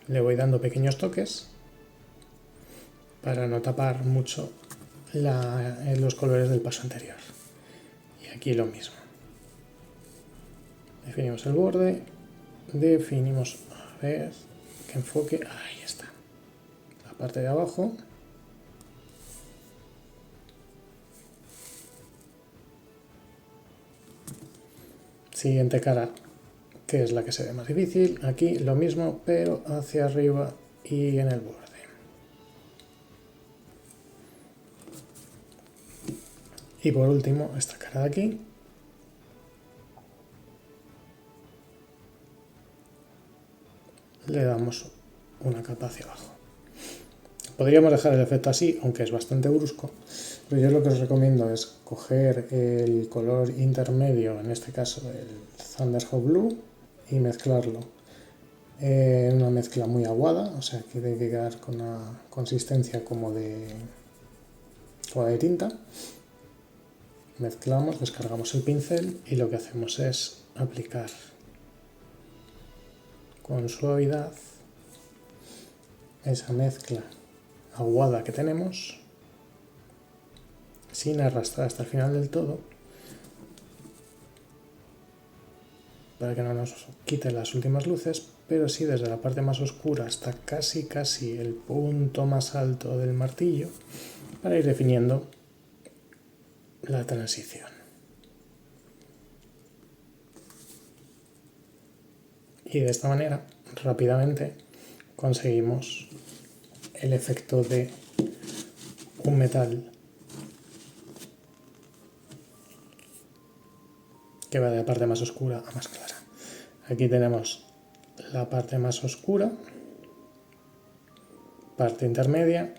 Le voy dando pequeños toques para no tapar mucho los colores del paso anterior. Y aquí lo mismo. Definimos el borde, definimos, a ver, que enfoque, ahí está. La parte de abajo. Siguiente cara, que es la que se ve más difícil. Aquí lo mismo, pero hacia arriba y en el borde. Y por último, esta cara de aquí. Le damos una capa hacia abajo. Podríamos dejar el efecto así, aunque es bastante brusco, pero yo lo que os recomiendo es coger el color intermedio, en este caso el Thunderhawk Blue, y mezclarlo en una mezcla muy aguada, o sea que debe quedar con una consistencia como de tinta. Mezclamos, descargamos el pincel y lo que hacemos es aplicar con suavidad esa mezcla aguada que tenemos sin arrastrar hasta el final del todo, para que no nos quite las últimas luces, pero sí desde la parte más oscura hasta casi el punto más alto del martillo, para ir definiendo la transición. Y de esta manera, rápidamente, conseguimos el efecto de un metal que va de la parte más oscura a más clara. Aquí tenemos la parte más oscura, parte intermedia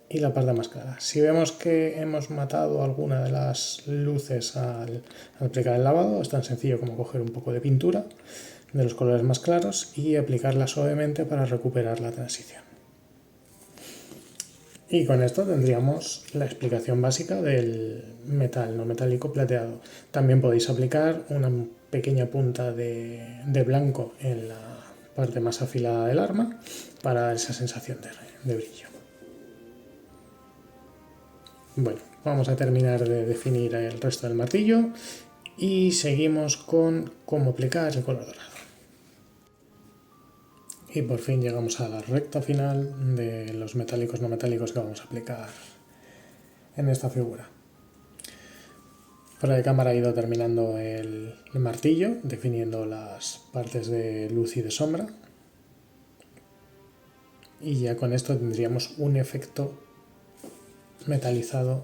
y la parte más clara. Si vemos que hemos matado alguna de las luces al aplicar el lavado, es tan sencillo como coger un poco de pintura de los colores más claros y aplicarla suavemente para recuperar la transición. Y con esto tendríamos la explicación básica del metal no metálico plateado. También podéis aplicar una pequeña punta de blanco en la parte más afilada del arma para dar esa sensación de brillo. Bueno, vamos a terminar de definir el resto del martillo y seguimos con cómo aplicar el color dorado. Y por fin llegamos a la recta final de los metálicos no metálicos que vamos a aplicar en esta figura. Fuera de cámara he ido terminando el martillo, definiendo las partes de luz y de sombra. Y ya con esto tendríamos un efecto metalizado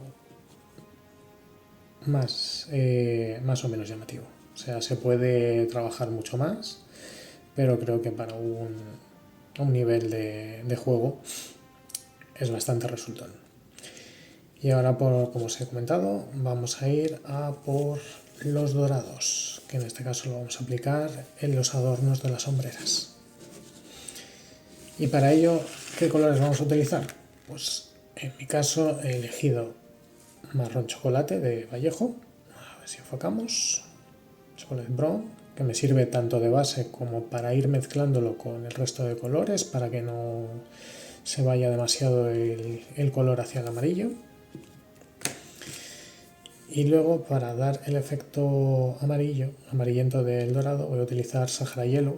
más o menos llamativo. O sea, se puede trabajar mucho más, pero creo que para un nivel de juego es bastante resultón. Y ahora, como os he comentado, vamos a ir a por los dorados, que en este caso lo vamos a aplicar en los adornos de las sombreras. Y para ello, ¿qué colores vamos a utilizar? Pues en mi caso he elegido marrón chocolate de Vallejo, a ver si enfocamos, Chocolate Brown, que me sirve tanto de base como para ir mezclándolo con el resto de colores para que no se vaya demasiado el color hacia el amarillo. Y luego, para dar el efecto amarillento del dorado, voy a utilizar Sahara Yellow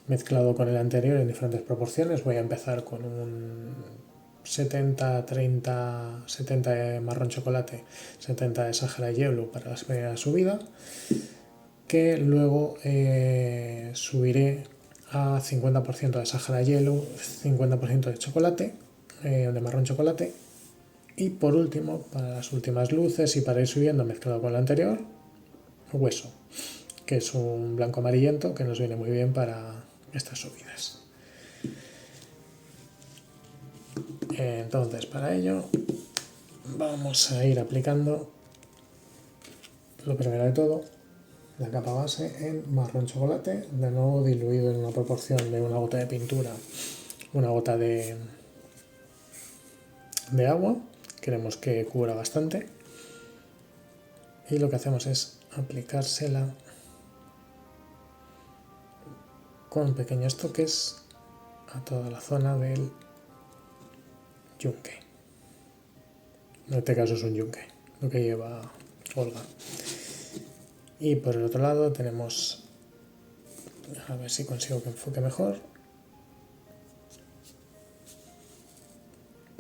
mezclado con el anterior en diferentes proporciones. Voy a empezar con un 70-30, 70 de marrón chocolate, 70 de Sahara Yellow para la primera subida, que luego subiré a 50% de Sahara Yellow, 50% de chocolate, de marrón chocolate. Y por último, para las últimas luces y para ir subiendo mezclado con el anterior, hueso, que es un blanco amarillento que nos viene muy bien para estas subidas. Entonces, para ello vamos a ir aplicando lo primero de todo, la capa base en marrón chocolate, de nuevo diluido en una proporción de una gota de pintura, una gota de agua. Queremos que cubra bastante y lo que hacemos es aplicársela con pequeños toques a toda la zona del yunque. En este caso es un yunque, lo que lleva Olga. Y por el otro lado tenemos, a ver si consigo que enfoque mejor.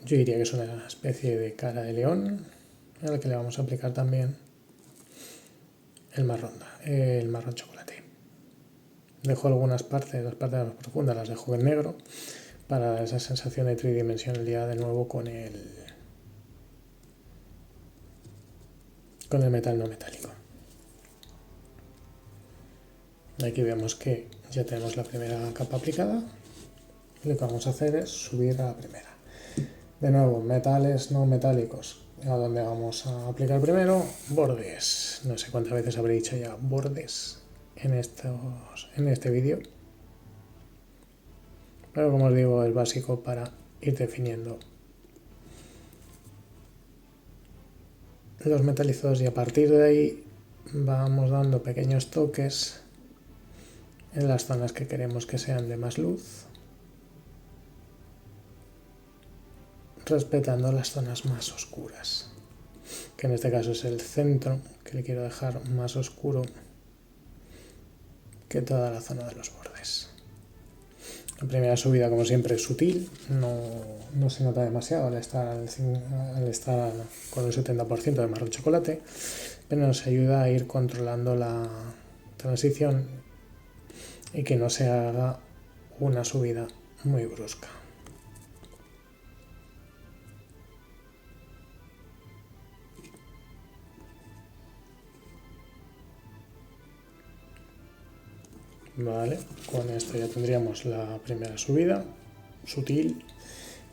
Yo diría que es una especie de cara de león, a la que le vamos a aplicar también el marrón chocolate. Dejo algunas partes, las partes más profundas las dejo en negro para dar esa sensación de tridimensionalidad de nuevo con el metal no metálico. Aquí vemos que ya tenemos la primera capa aplicada. Lo que vamos a hacer es subir a la primera. De nuevo, metales no metálicos. ¿A dónde vamos a aplicar primero? Bordes. No sé cuántas veces habré dicho ya bordes en este vídeo. Pero como os digo, es básico para ir definiendo los metalizados y a partir de ahí vamos dando pequeños toques en las zonas que queremos que sean de más luz, respetando las zonas más oscuras, que en este caso es el centro, que le quiero dejar más oscuro que toda la zona de los bordes. La primera subida, como siempre, es sutil, no se nota demasiado al estar con el 70% de marrón chocolate, pero nos ayuda a ir controlando la transición y que no se haga una subida muy brusca. Vale, con esto ya tendríamos la primera subida, sutil,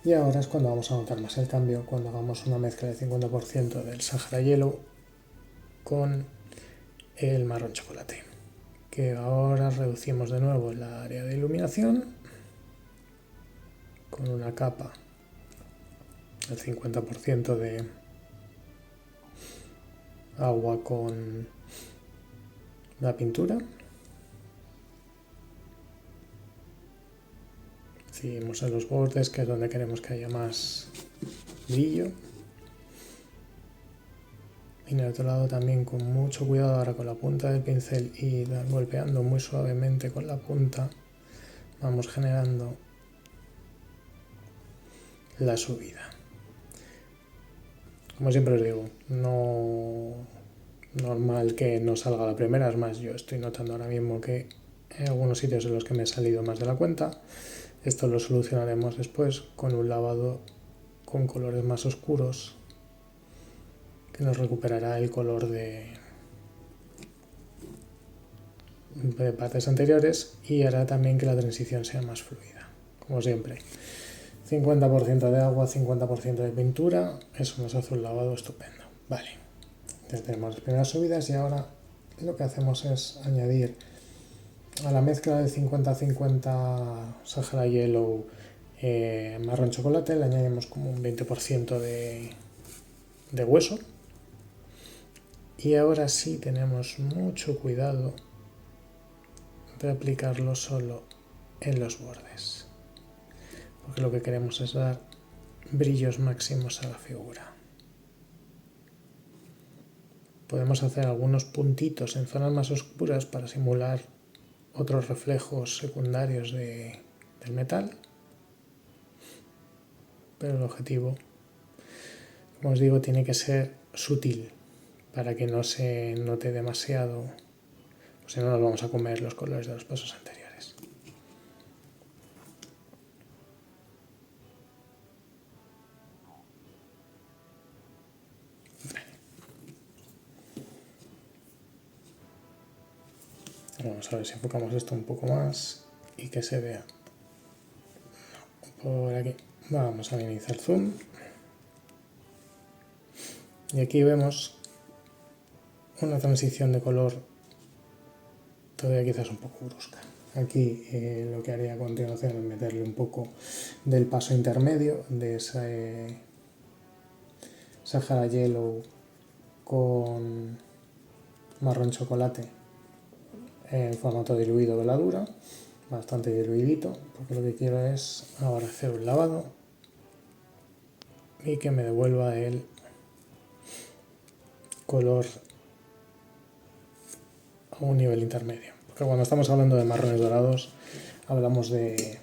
y ahora es cuando vamos a notar más el cambio, cuando hagamos una mezcla de 50% del Sahara Yellow con el marrón chocolate, que ahora reducimos de nuevo el área de iluminación con una capa del 50% de agua con la pintura. Seguimos en los bordes, que es donde queremos que haya más brillo. Y en el otro lado también con mucho cuidado ahora con la punta del pincel y golpeando muy suavemente con la punta, vamos generando la subida. Como siempre os digo, no normal que no salga la primera, es más, yo estoy notando ahora mismo que hay algunos sitios en los que me he salido más de la cuenta. Esto lo solucionaremos después con un lavado con colores más oscuros que nos recuperará el color de partes anteriores y hará también que la transición sea más fluida. Como siempre, 50% de agua, 50% de pintura, eso nos hace un lavado estupendo. Vale, ya tenemos las primeras subidas y ahora lo que hacemos es añadir a la mezcla del 50-50 Sahara Yellow marrón chocolate, le añadimos como un 20% de hueso. Y ahora sí tenemos mucho cuidado de aplicarlo solo en los bordes, porque lo que queremos es dar brillos máximos a la figura. Podemos hacer algunos puntitos en zonas más oscuras para simular otros reflejos secundarios del metal, pero el objetivo, como os digo, tiene que ser sutil para que no se note demasiado, pues si no nos vamos a comer los colores de los pasos anteriores. Vamos a ver si enfocamos esto un poco más y que se vea por aquí. Vamos a iniciar zoom. Y aquí vemos una transición de color todavía quizás un poco brusca. Aquí lo que haría a continuación es meterle un poco del paso intermedio de ese Sahara Yellow con marrón chocolate en formato diluido veladura, bastante diluidito, porque lo que quiero es ahora hacer un lavado y que me devuelva el color a un nivel intermedio. Porque cuando estamos hablando de marrones dorados, hablamos de,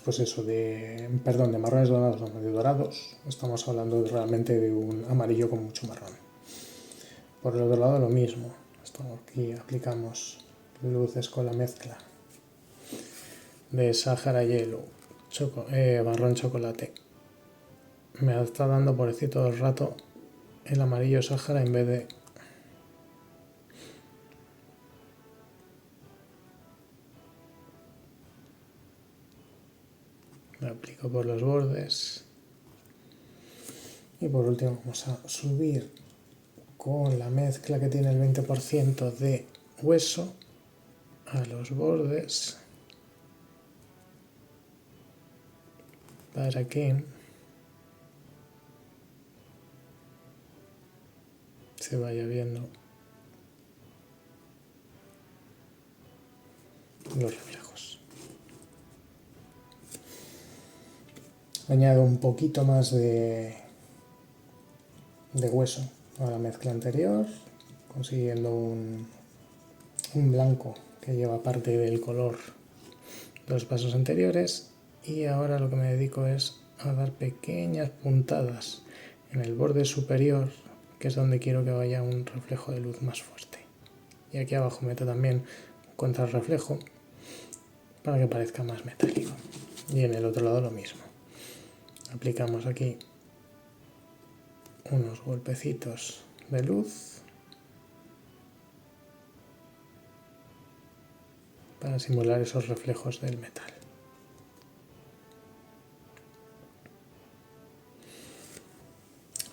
pues eso, de marrones dorados o medio dorados, estamos hablando realmente de un amarillo con mucho marrón. Por el otro lado lo mismo, aquí aplicamos luces con la mezcla de Sahara Yellow, marrón chocolate. Me está dando por decir todo el rato el amarillo Sahara en vez de lo aplico por los bordes. Y por último vamos a subir con la mezcla que tiene el 20% de hueso a los bordes para que se vaya viendo los reflejos. Añado un poquito más de hueso a la mezcla anterior, consiguiendo un blanco que lleva parte del color de los pasos anteriores, y ahora lo que me dedico es a dar pequeñas puntadas en el borde superior, que es donde quiero que vaya un reflejo de luz más fuerte. Y aquí abajo meto también un contrarreflejo para que parezca más metálico. Y en el otro lado lo mismo. Aplicamos aquí unos golpecitos de luz para simular esos reflejos del metal.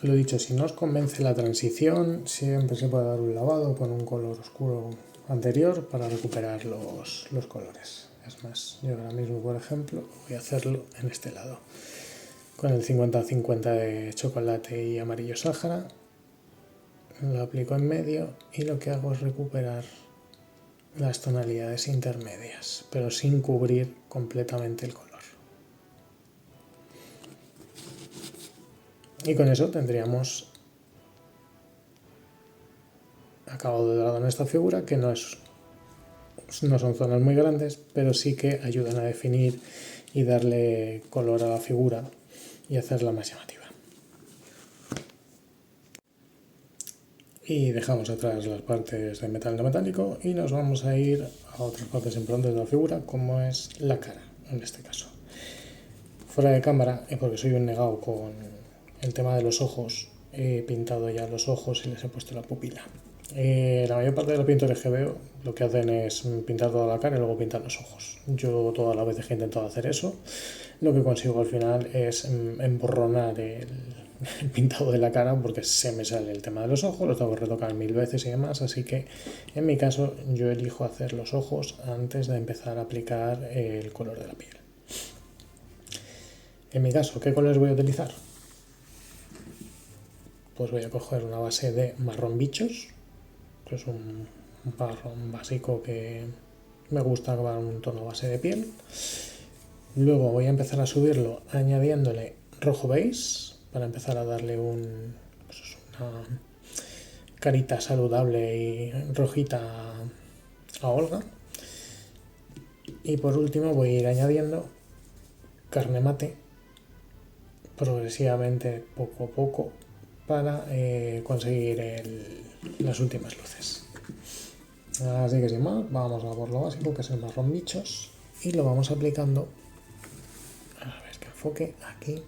Lo dicho, si no os convence la transición, siempre se puede dar un lavado con un color oscuro anterior para recuperar los colores. Es más, yo ahora mismo, por ejemplo, voy a hacerlo en este lado. Con el 50-50 de chocolate y amarillo Sáhara, lo aplico en medio y lo que hago es recuperar las tonalidades intermedias, pero sin cubrir completamente el color. Y con eso tendríamos acabado de dorado en esta figura, que no son zonas muy grandes, pero sí que ayudan a definir y darle color a la figura y hacerla más llamativa. Y dejamos atrás las partes de metal no metálico y nos vamos a ir a otras partes importantes de la figura, como es la cara, en este caso. Fuera de cámara, porque soy un negado con el tema de los ojos, he pintado ya los ojos y les he puesto la pupila. La mayor parte de los pintores que veo lo que hacen es pintar toda la cara y luego pintar los ojos. Yo todas las veces que he intentado hacer eso, lo que consigo al final es emborronar el pintado de la cara, porque se me sale el tema de los ojos, los tengo que retocar 1000 veces y demás, así que en mi caso yo elijo hacer los ojos antes de empezar a aplicar el color de la piel. En mi caso, ¿qué colores voy a utilizar? Pues voy a coger una base de marrón bichos, que es un marrón básico que me gusta acabar un tono base de piel. Luego voy a empezar a subirlo añadiéndole rojo beige para empezar a darle una carita saludable y rojita a Olga. Y por último voy a ir añadiendo carne mate progresivamente, poco a poco, para conseguir las últimas luces. Así que sin más, vamos a por lo básico, que es el marrón bichos, y lo vamos aplicando, a ver que enfoque aquí,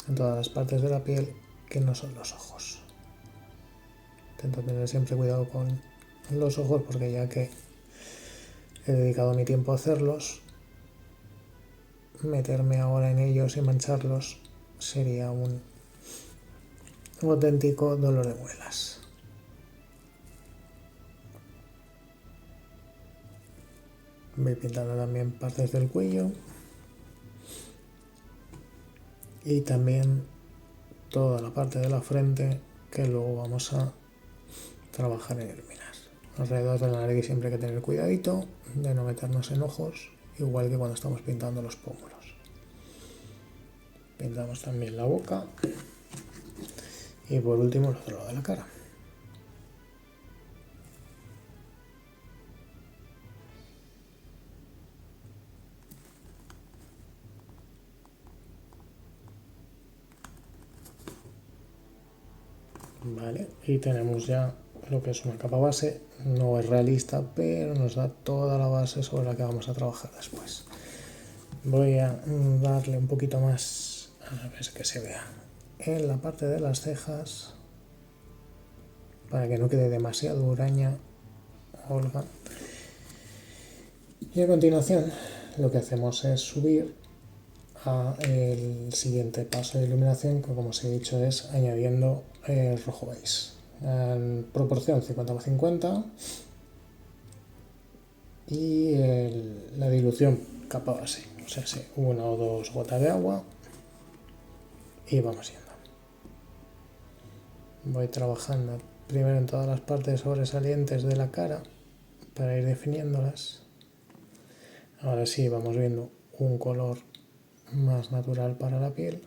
en todas las partes de la piel que no son los ojos. Intento tener siempre cuidado con los ojos, porque ya que he dedicado mi tiempo a hacerlos, meterme ahora en ellos y mancharlos sería un auténtico dolor de muelas. Voy pintando también partes del cuello y también toda la parte de la frente, que luego vamos a trabajar en iluminar. Alrededor de la nariz siempre hay que tener cuidadito de no meternos en ojos, igual que cuando estamos pintando los pómulos. Pintamos también la boca y por último el otro lado de la cara. Vale, y tenemos ya lo que es una capa base. No es realista, pero nos da toda la base sobre la que vamos a trabajar después. Voy a darle un poquito más, a ver que se vea, en la parte de las cejas, para que no quede demasiado huraña Olga. Y a continuación lo que hacemos es subir a el siguiente paso de iluminación, que como os he dicho es añadiendo el rojo beige en proporción 50-50 y la dilución capa base, o sea, una o dos gotas de agua, y vamos yendo. Voy trabajando primero en todas las partes sobresalientes de la cara para ir definiéndolas. Ahora sí vamos viendo un color más natural para la piel.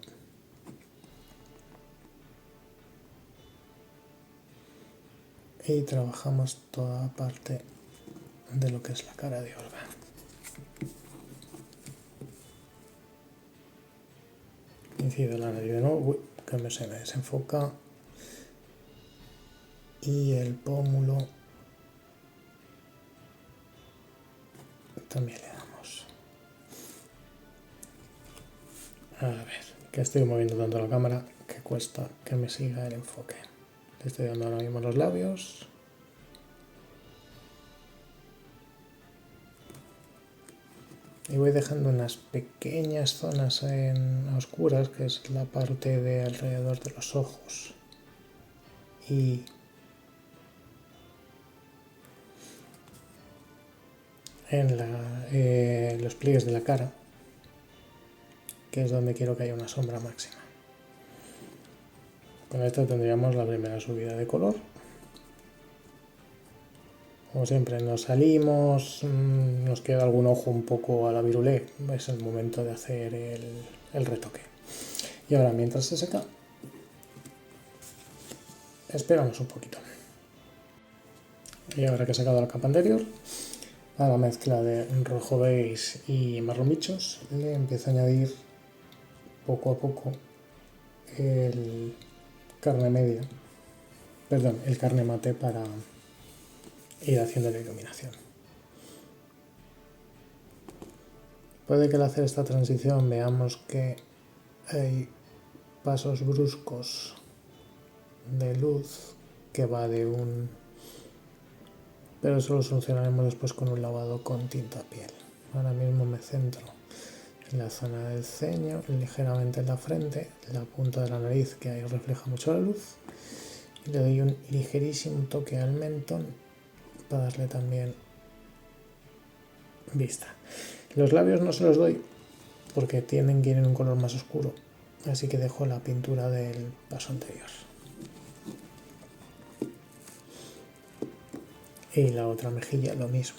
y trabajamos toda parte de lo que es la cara de Olga. Incido la nariz de nuevo, que se me desenfoca, y el pómulo también le damos. A ver, que estoy moviendo tanto la cámara que cuesta que me siga el enfoque. Le estoy dando ahora mismo los labios. Y voy dejando unas pequeñas zonas en oscuras, que es la parte de alrededor de los ojos y en los pliegues de la cara, que es donde quiero que haya una sombra máxima. Con esto tendríamos la primera subida de color. Como siempre, nos salimos, nos queda algún ojo un poco a la virulé, es el momento de hacer el retoque. Y ahora, mientras se seca, esperamos un poquito. Y ahora que he sacado la capa anterior, a la mezcla de rojo beige y marrón bichos, le empiezo a añadir poco a poco el carne media, perdón, el carne mate para ir haciendo la iluminación. Puede que al hacer esta transición veamos que hay pasos bruscos de luz que va de un... pero eso lo solucionaremos después con un lavado con tinta piel. Ahora mismo me centro en la zona del ceño, ligeramente en la frente, la punta de la nariz, que ahí refleja mucho la luz, y le doy un ligerísimo toque al mentón para darle también vista. Los labios no se los doy porque tienen que ir en un color más oscuro, así que dejo la pintura del paso anterior. Y la otra mejilla lo mismo.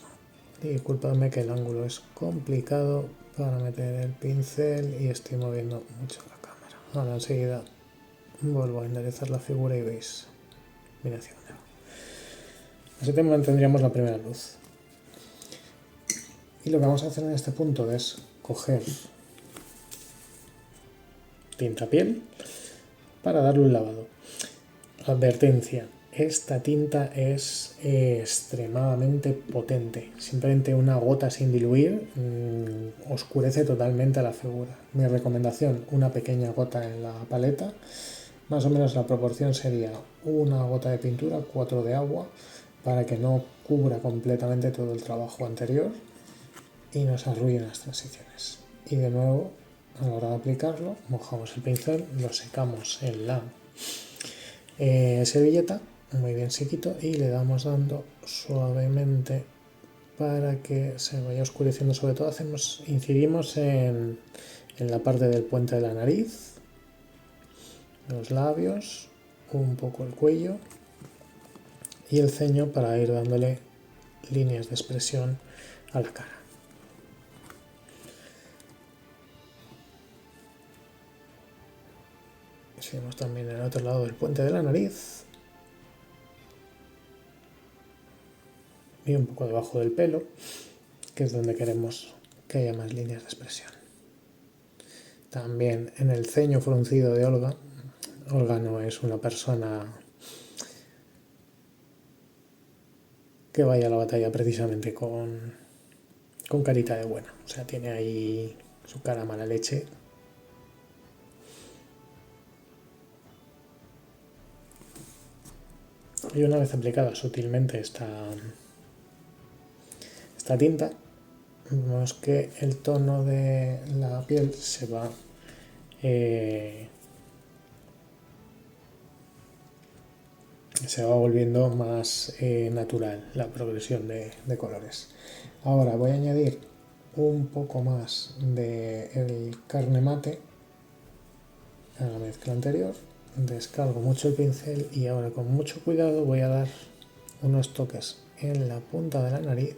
Disculpadme que el ángulo es complicado para meter el pincel y estoy moviendo mucho la cámara. Ahora enseguida vuelvo a enderezar la figura y veis, mira hacia dónde va. Así tendríamos la primera luz. Y lo que vamos a hacer en este punto es coger tinta piel para darle un lavado. Advertencia, esta tinta es extremadamente potente. Simplemente una gota sin diluir oscurece totalmente la figura. Mi recomendación, una pequeña gota en la paleta. Más o menos la proporción sería una gota de pintura, 4 de agua, para que no cubra completamente todo el trabajo anterior y nos arruinen las transiciones. Y de nuevo, a la hora de aplicarlo, mojamos el pincel, lo secamos en la servilleta, muy bien sequito, y le damos dando suavemente para que se vaya oscureciendo. Sobre todo incidimos en la parte del puente de la nariz, los labios, un poco el cuello y el ceño para ir dándole líneas de expresión a la cara. Seguimos también en el otro lado del puente de la nariz y un poco debajo del pelo, que es donde queremos que haya más líneas de expresión. También en el ceño fruncido de Olga. Olga no es una persona que vaya a la batalla precisamente con carita de buena. O sea, tiene ahí su cara mala leche. Y una vez aplicada sutilmente esta tinta, vemos que el tono de la piel se va volviendo más natural, la progresión de colores. Ahora voy a añadir un poco más de el carne mate a la mezcla anterior, descargo mucho el pincel y ahora con mucho cuidado voy a dar unos toques en la punta de la nariz.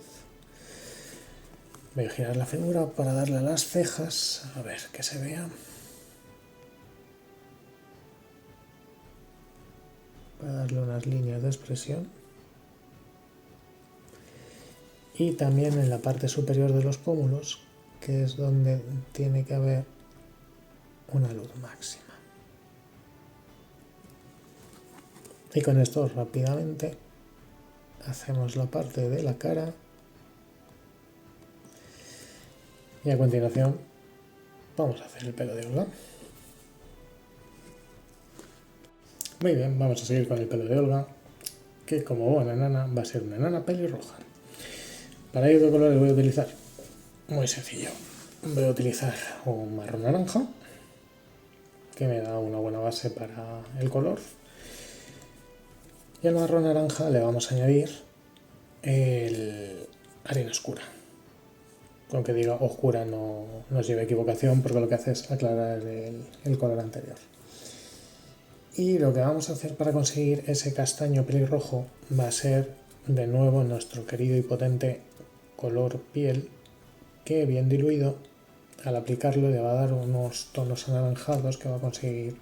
Voy a girar la figura para darle a las cejas, a ver que se vea. Para darle unas líneas de expresión y también en la parte superior de los pómulos, que es donde tiene que haber una luz máxima. Y con esto rápidamente hacemos la parte de la cara y a continuación vamos a hacer el pelo de Olga. Muy bien, vamos a seguir con el pelo de Olga, que como buena enana va a ser una enana pelirroja. Para ello, ¿qué colores voy a utilizar? Muy sencillo. Voy a utilizar un marrón naranja, que me da una buena base para el color. Y al marrón naranja le vamos a añadir el arena oscura. Aunque diga oscura no nos lleva a equivocación, porque lo que hace es aclarar el color anterior. Y lo que vamos a hacer para conseguir ese castaño pelirrojo va a ser de nuevo nuestro querido y potente color piel, que bien diluido al aplicarlo le va a dar unos tonos anaranjados que va a conseguir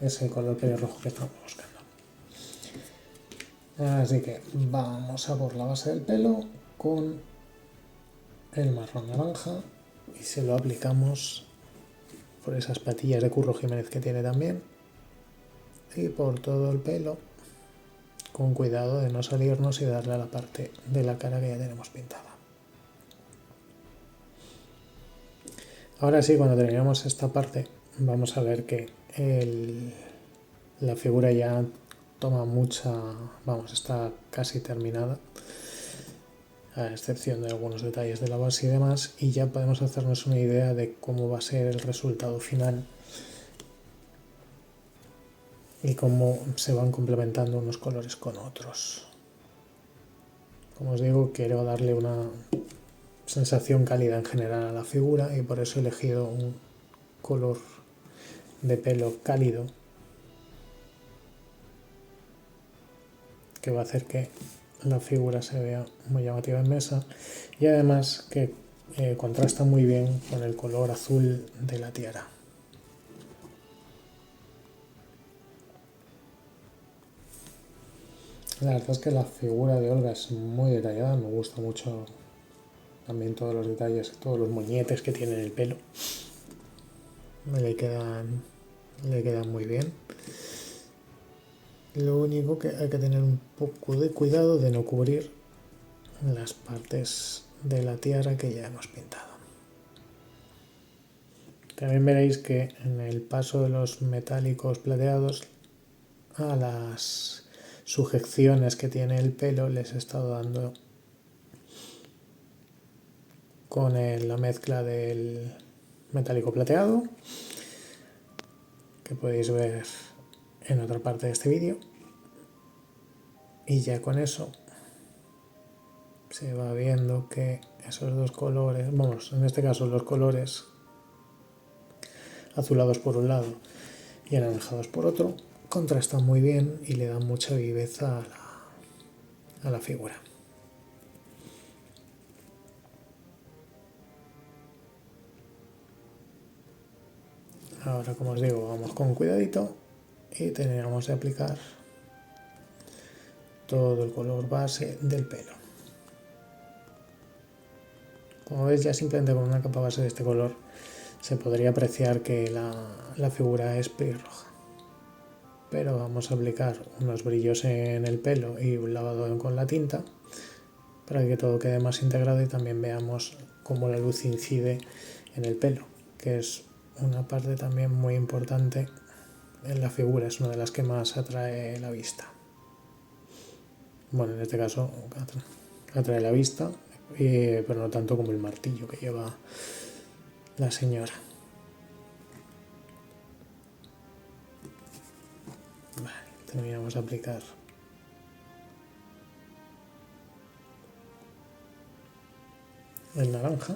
ese color pelirrojo que estamos buscando. Así que vamos a por la base del pelo con el marrón naranja y se lo aplicamos por esas patillas de Curro Jiménez que tiene también y por todo el pelo, con cuidado de no salirnos y darle a la parte de la cara que ya tenemos pintada. Ahora sí, cuando terminamos esta parte vamos a ver que la figura ya toma mucha, está casi terminada, a excepción de algunos detalles de la base y demás, y ya podemos hacernos una idea de cómo va a ser el resultado final y cómo se van complementando unos colores con otros. Como os digo, quiero darle una sensación cálida en general a la figura y por eso he elegido un color de pelo cálido que va a hacer que la figura se vea muy llamativa en mesa y además que contrasta muy bien con el color azul de la tiara. La verdad es que la figura de Olga es muy detallada, me gusta mucho también todos los detalles, todos los moñetes que tiene en el pelo. Le quedan muy bien. Lo único que hay que tener un poco de cuidado de no cubrir las partes de la tiara que ya hemos pintado. También veréis que en el paso de los metálicos plateados a las sujeciones que tiene el pelo les he estado dando con la mezcla del metálico plateado, que podéis ver en otra parte de este vídeo, y ya con eso se va viendo que esos dos colores, en este caso los colores azulados por un lado y anaranjados por otro, contrastan muy bien y le dan mucha viveza a la figura. Ahora, como os digo, vamos con cuidadito y terminamos de aplicar todo el color base del pelo. Como veis, ya simplemente con una capa base de este color se podría apreciar que la figura es pelirroja. Pero vamos a aplicar unos brillos en el pelo y un lavado con la tinta para que todo quede más integrado y también veamos cómo la luz incide en el pelo, que es una parte también muy importante en la figura, es una de las que más atrae la vista. Bueno, en este caso atrae la vista, pero no tanto como el martillo que lleva la señora. Vale, terminamos de aplicar el naranja,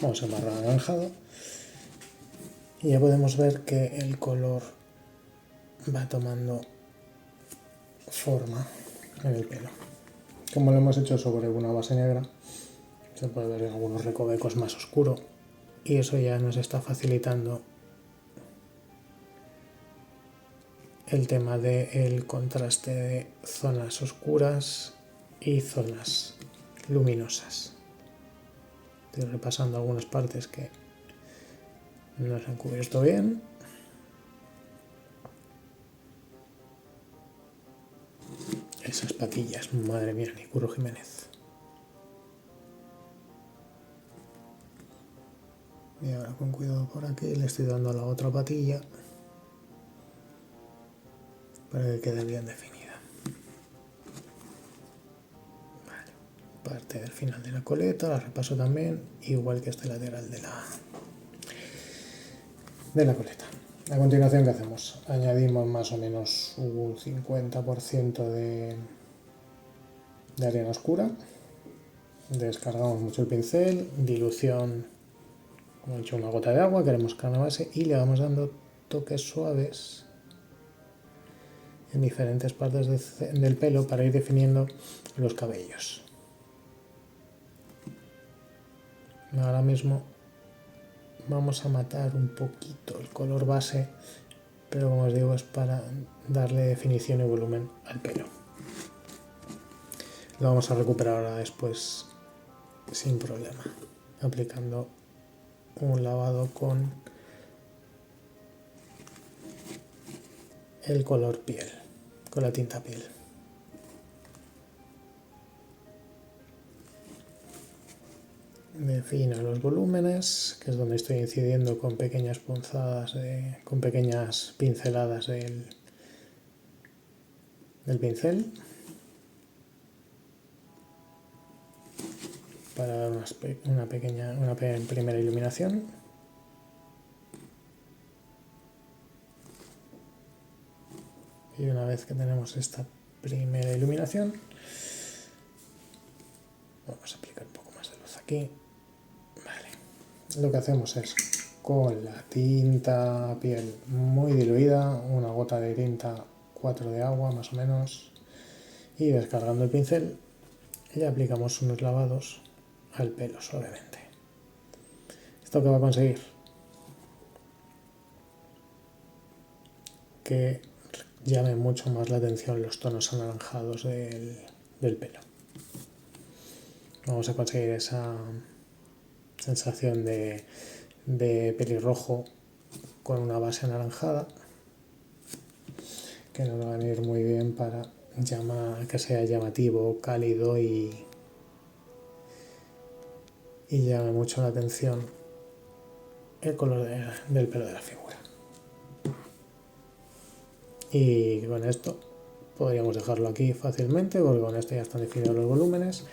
vamos a embarrar anaranjado y ya podemos ver que el color va tomando forma en el pelo. Como lo hemos hecho sobre una base negra, se puede ver en algunos recovecos más oscuro y eso ya nos está facilitando el tema del contraste de zonas oscuras y zonas luminosas. Estoy repasando algunas partes que no se han cubierto bien. Esas patillas, madre mía, ni Curro Jiménez. Y ahora con cuidado por aquí le estoy dando a la otra patilla para que quede bien definida. Vale. Parte del final de la coleta, la repaso también, igual que este lateral de la coleta. A continuación, ¿qué hacemos? Añadimos más o menos un 50% de arena oscura. Descargamos mucho el pincel, dilución, como he dicho, una gota de agua, queremos carne base y le vamos dando toques suaves en diferentes partes del pelo para ir definiendo los cabellos. Ahora mismo vamos a matar un poquito el color base, pero como os digo es para darle definición y volumen al pelo. Lo vamos a recuperar ahora después sin problema, aplicando un lavado con el color piel, con la tinta piel. Defino los volúmenes, que es donde estoy incidiendo con pequeñas punzadas, con pequeñas pinceladas del pincel, para dar una primera iluminación. Y una vez que tenemos esta primera iluminación, vamos a aplicar un poco más de luz aquí. Vale. Lo que hacemos es, con la tinta piel muy diluida, una gota de tinta 4 de agua más o menos, y descargando el pincel, le aplicamos unos lavados al pelo suavemente. ¿Esto qué va a conseguir? Que llame mucho más la atención los tonos anaranjados del pelo. Vamos a conseguir esa sensación de pelirrojo con una base anaranjada, que nos va a venir muy bien para que sea llamativo, cálido y llame mucho la atención el color del pelo de la figura. Y con esto podríamos dejarlo aquí fácilmente, porque con esto ya están definidos los volúmenes,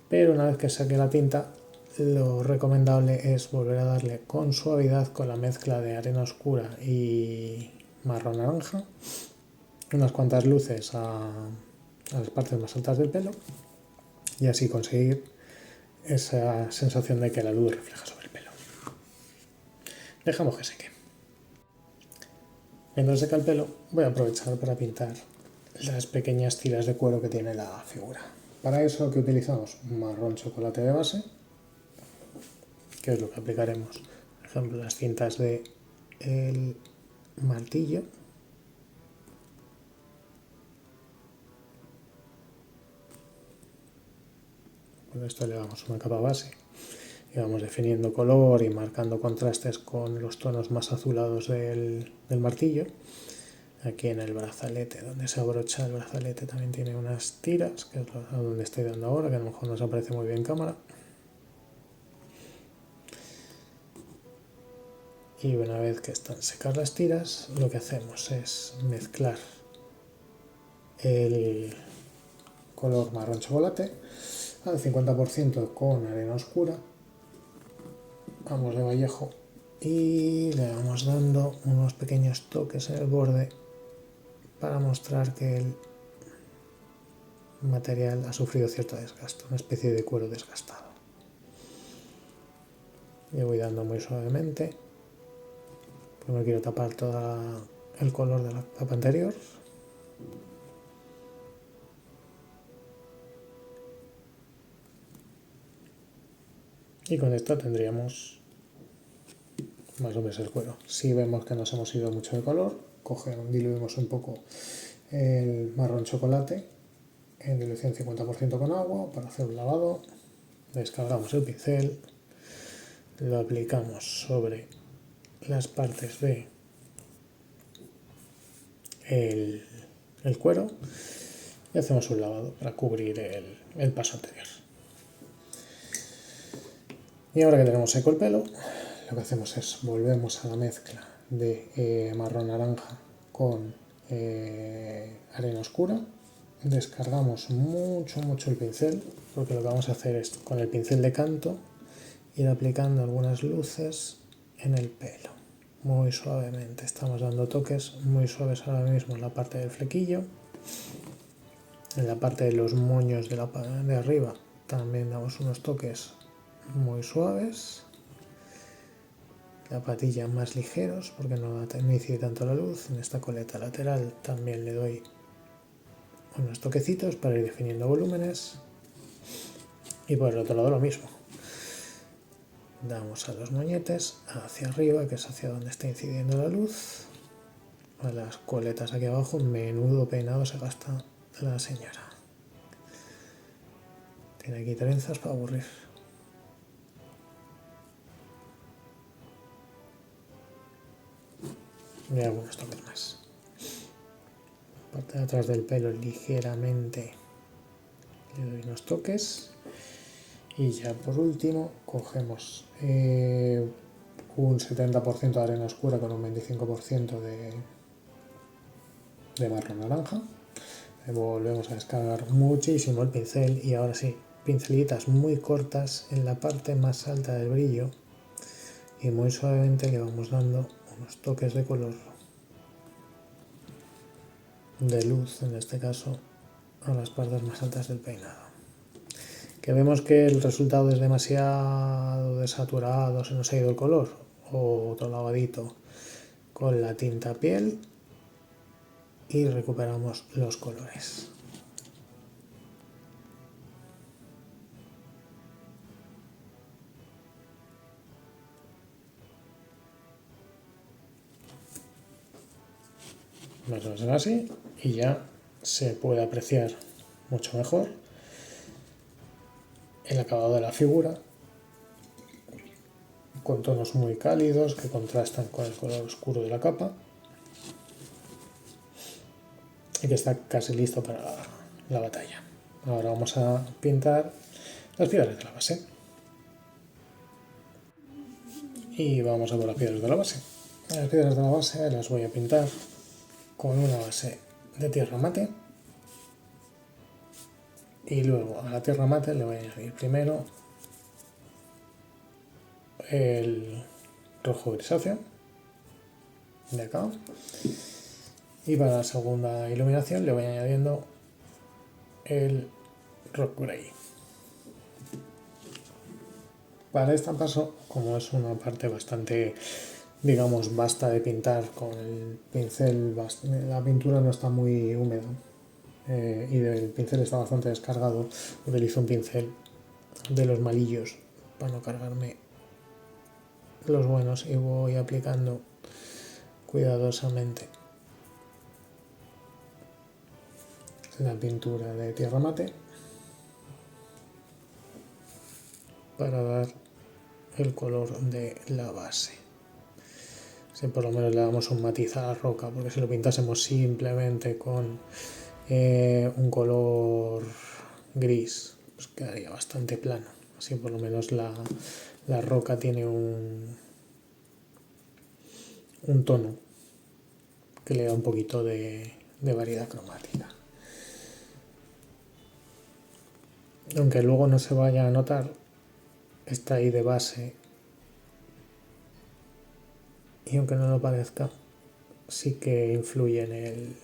pero una vez que saque la tinta, lo recomendable es volver a darle con suavidad, con la mezcla de arena oscura y marrón naranja, unas cuantas luces a las partes más altas del pelo, y así conseguir esa sensación de que la luz refleja sobre el pelo. Dejamos que seque. Mientras seca el pelo, voy a aprovechar para pintar las pequeñas tiras de cuero que tiene la figura. Para eso, ¿qué utilizamos? Marrón chocolate de base, que es lo que aplicaremos, por ejemplo, las cintas del martillo. Con esto le damos una capa base y vamos definiendo color y marcando contrastes con los tonos más azulados del martillo. Aquí en el brazalete, donde se abrocha el brazalete, también tiene unas tiras, que es a donde estoy dando ahora, que a lo mejor no se aparece muy bien en cámara. Y una vez que están secas las tiras, lo que hacemos es mezclar el color marrón chocolate al 50% con arena oscura. Vamos de Vallejo y le vamos dando unos pequeños toques en el borde para mostrar que el material ha sufrido cierto desgaste, una especie de cuero desgastado. Le voy dando muy suavemente, porque no quiero tapar todo el color de la capa anterior. Y con esto tendríamos más o menos el cuero. Si vemos que nos hemos ido mucho de color, diluimos un poco el marrón chocolate en dilución 50% con agua para hacer un lavado. Descargamos el pincel, lo aplicamos sobre las partes de el cuero y hacemos un lavado para cubrir el paso anterior. Y ahora que tenemos seco el pelo, lo que hacemos es volvemos a la mezcla de marrón naranja con arena oscura. Descargamos mucho el pincel, porque lo que vamos a hacer es con el pincel de canto ir aplicando algunas luces en el pelo, muy suavemente. Estamos dando toques muy suaves ahora mismo en la parte del flequillo, en la parte de los moños de arriba también damos unos toques muy suaves, la patilla más ligeros porque no incide tanto la luz. En esta coleta lateral también le doy unos toquecitos para ir definiendo volúmenes, y por el otro lado lo mismo. Damos a los moñetes hacia arriba, que es hacia donde está incidiendo la luz. A las coletas aquí abajo, menudo peinado se gasta la señora. Tiene aquí trenzas para aburrir. Y algunos toques más. Parte de atrás del pelo ligeramente le doy unos toques. Y ya por último cogemos un 70% de arena oscura con un 25% de marrón naranja. Volvemos a descargar muchísimo el pincel y ahora sí, pincelitas muy cortas en la parte más alta del brillo y muy suavemente le vamos dando unos toques de color, de luz en este caso, a las partes más altas del peinado. Que vemos que el resultado es demasiado desaturado, se nos ha ido el color, o otro lavadito con la tinta piel y recuperamos los colores. Más o menos así, y ya se puede apreciar mucho mejor el acabado de la figura, con tonos muy cálidos que contrastan con el color oscuro de la capa y que está casi listo para la batalla. Ahora vamos a pintar las piedras de la base y vamos a por las piedras de la base. Las piedras de la base las voy a pintar con una base de tierra mate y luego a la tierra mate le voy a añadir primero el rojo grisáceo de acá, y para la segunda iluminación le voy añadiendo el rock gray. Para este paso, como es una parte bastante, digamos, vasta de pintar con el pincel, la pintura no está muy húmeda y el pincel está bastante descargado, utilizo un pincel de los malillos para no cargarme los buenos y voy aplicando cuidadosamente la pintura de tierra mate para dar el color de la base. Si por lo menos le damos un matiz a la roca, porque si lo pintásemos simplemente con un color gris, pues quedaría bastante plano. Así por lo menos la roca tiene un tono que le da un poquito de variedad cromática. Aunque luego no se vaya a notar, está ahí de base, y aunque no lo parezca, sí que influye en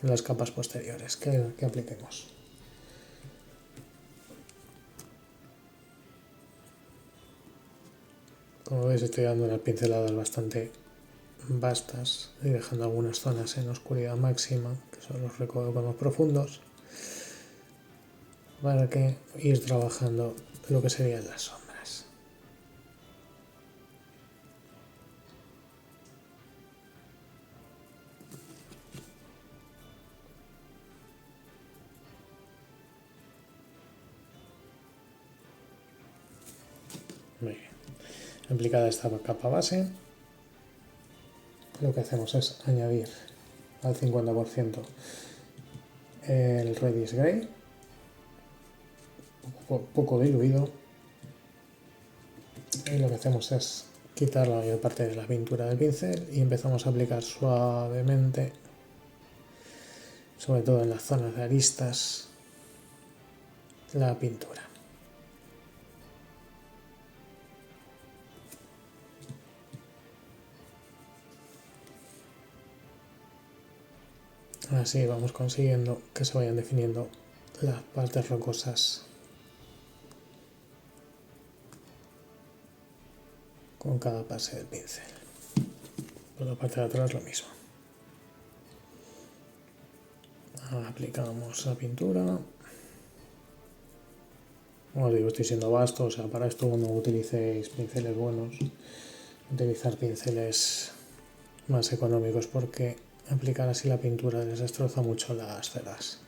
las capas posteriores que apliquemos. Como veis, estoy dando unas pinceladas bastante vastas y dejando algunas zonas en oscuridad máxima, que son los recodos más profundos, para que ir trabajando lo que serían las sombras. Muy bien. Aplicada esta capa base, lo que hacemos es añadir al 50% el Redis Grey, poco diluido, y lo que hacemos es quitar la mayor parte de la pintura del pincel y empezamos a aplicar suavemente, sobre todo en las zonas de aristas, la pintura. Así vamos consiguiendo que se vayan definiendo las partes rocosas con cada pase del pincel. Por la parte de atrás lo mismo. Aplicamos la pintura. Os digo, estoy siendo vasto, o sea, para esto no utilicéis pinceles buenos, utilizar pinceles más económicos porque aplicar así la pintura les destroza mucho las ceras.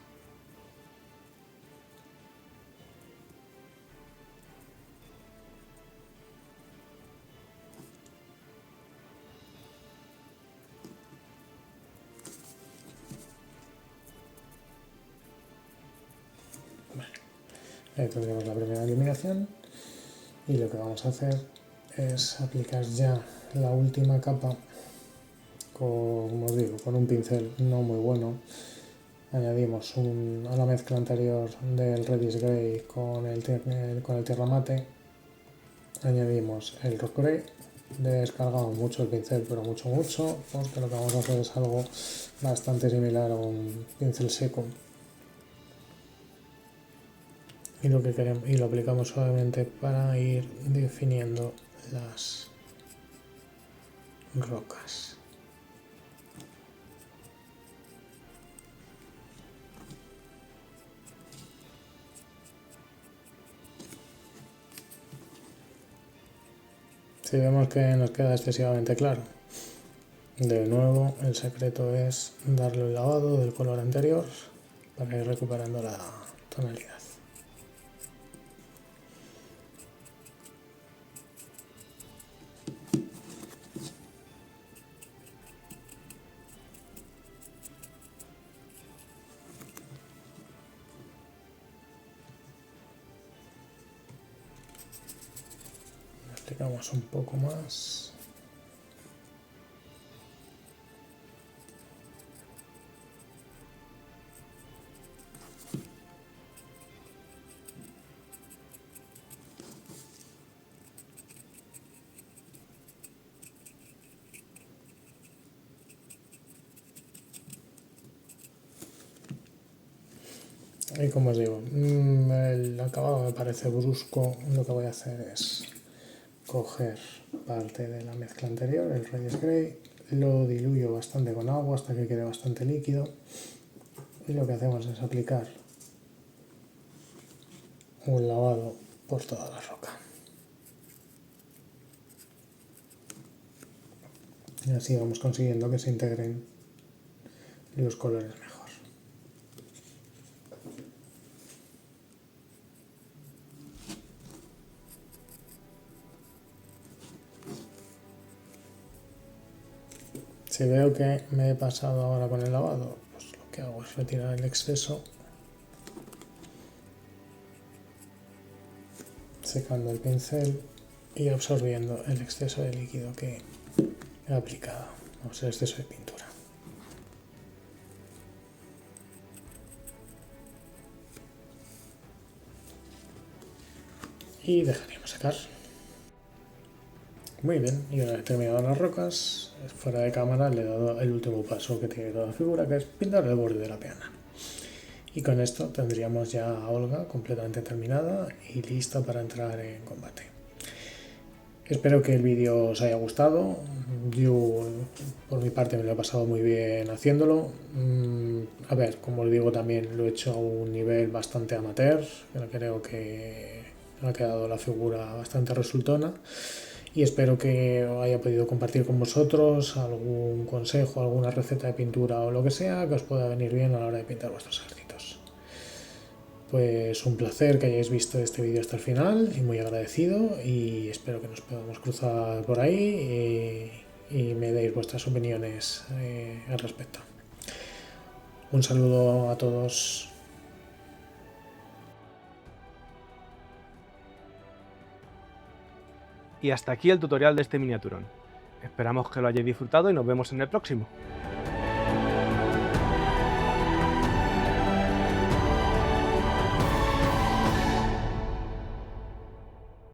Ahí tendremos la primera eliminación y lo que vamos a hacer es aplicar ya la última capa como os digo, con un pincel no muy bueno. Añadimos a la mezcla anterior del Redis Grey con el Tierra Mate, añadimos el Rock Grey, descargamos mucho el pincel, pero mucho, porque lo que vamos a hacer es algo bastante similar a un pincel seco. Y lo aplicamos suavemente para ir definiendo las rocas. Si vemos que nos queda excesivamente claro, de nuevo el secreto es darle el lavado del color anterior para ir recuperando la tonalidad. Aplicamos un poco más. Y como os digo, el acabado me parece brusco. Lo que voy a hacer es coger parte de la mezcla anterior, el Redis Grey, lo diluyo bastante con agua hasta que quede bastante líquido y lo que hacemos es aplicar un lavado por toda la roca. Y así vamos consiguiendo que se integren los colores mejor. Si veo que me he pasado ahora con el lavado, pues lo que hago es retirar el exceso, secando el pincel y absorbiendo el exceso de líquido que he aplicado, o sea, el exceso de pintura. Y dejaríamos secar. Muy bien, y una vez terminado las rocas, fuera de cámara le he dado el último paso que tiene toda la figura, que es pintar el borde de la peana. Y con esto tendríamos ya a Olga completamente terminada y lista para entrar en combate. Espero que el vídeo os haya gustado. Yo, por mi parte, me lo he pasado muy bien haciéndolo. A ver, como os digo, también lo he hecho a un nivel bastante amateur. Creo que ha quedado la figura bastante resultona. Y espero que os haya podido compartir con vosotros algún consejo, alguna receta de pintura o lo que sea que os pueda venir bien a la hora de pintar vuestros ejércitos. Pues un placer que hayáis visto este vídeo hasta el final y muy agradecido, y espero que nos podamos cruzar por ahí y me deis vuestras opiniones al respecto. Un saludo a todos. Y hasta aquí el tutorial de este miniaturón. Esperamos que lo hayáis disfrutado y nos vemos en el próximo.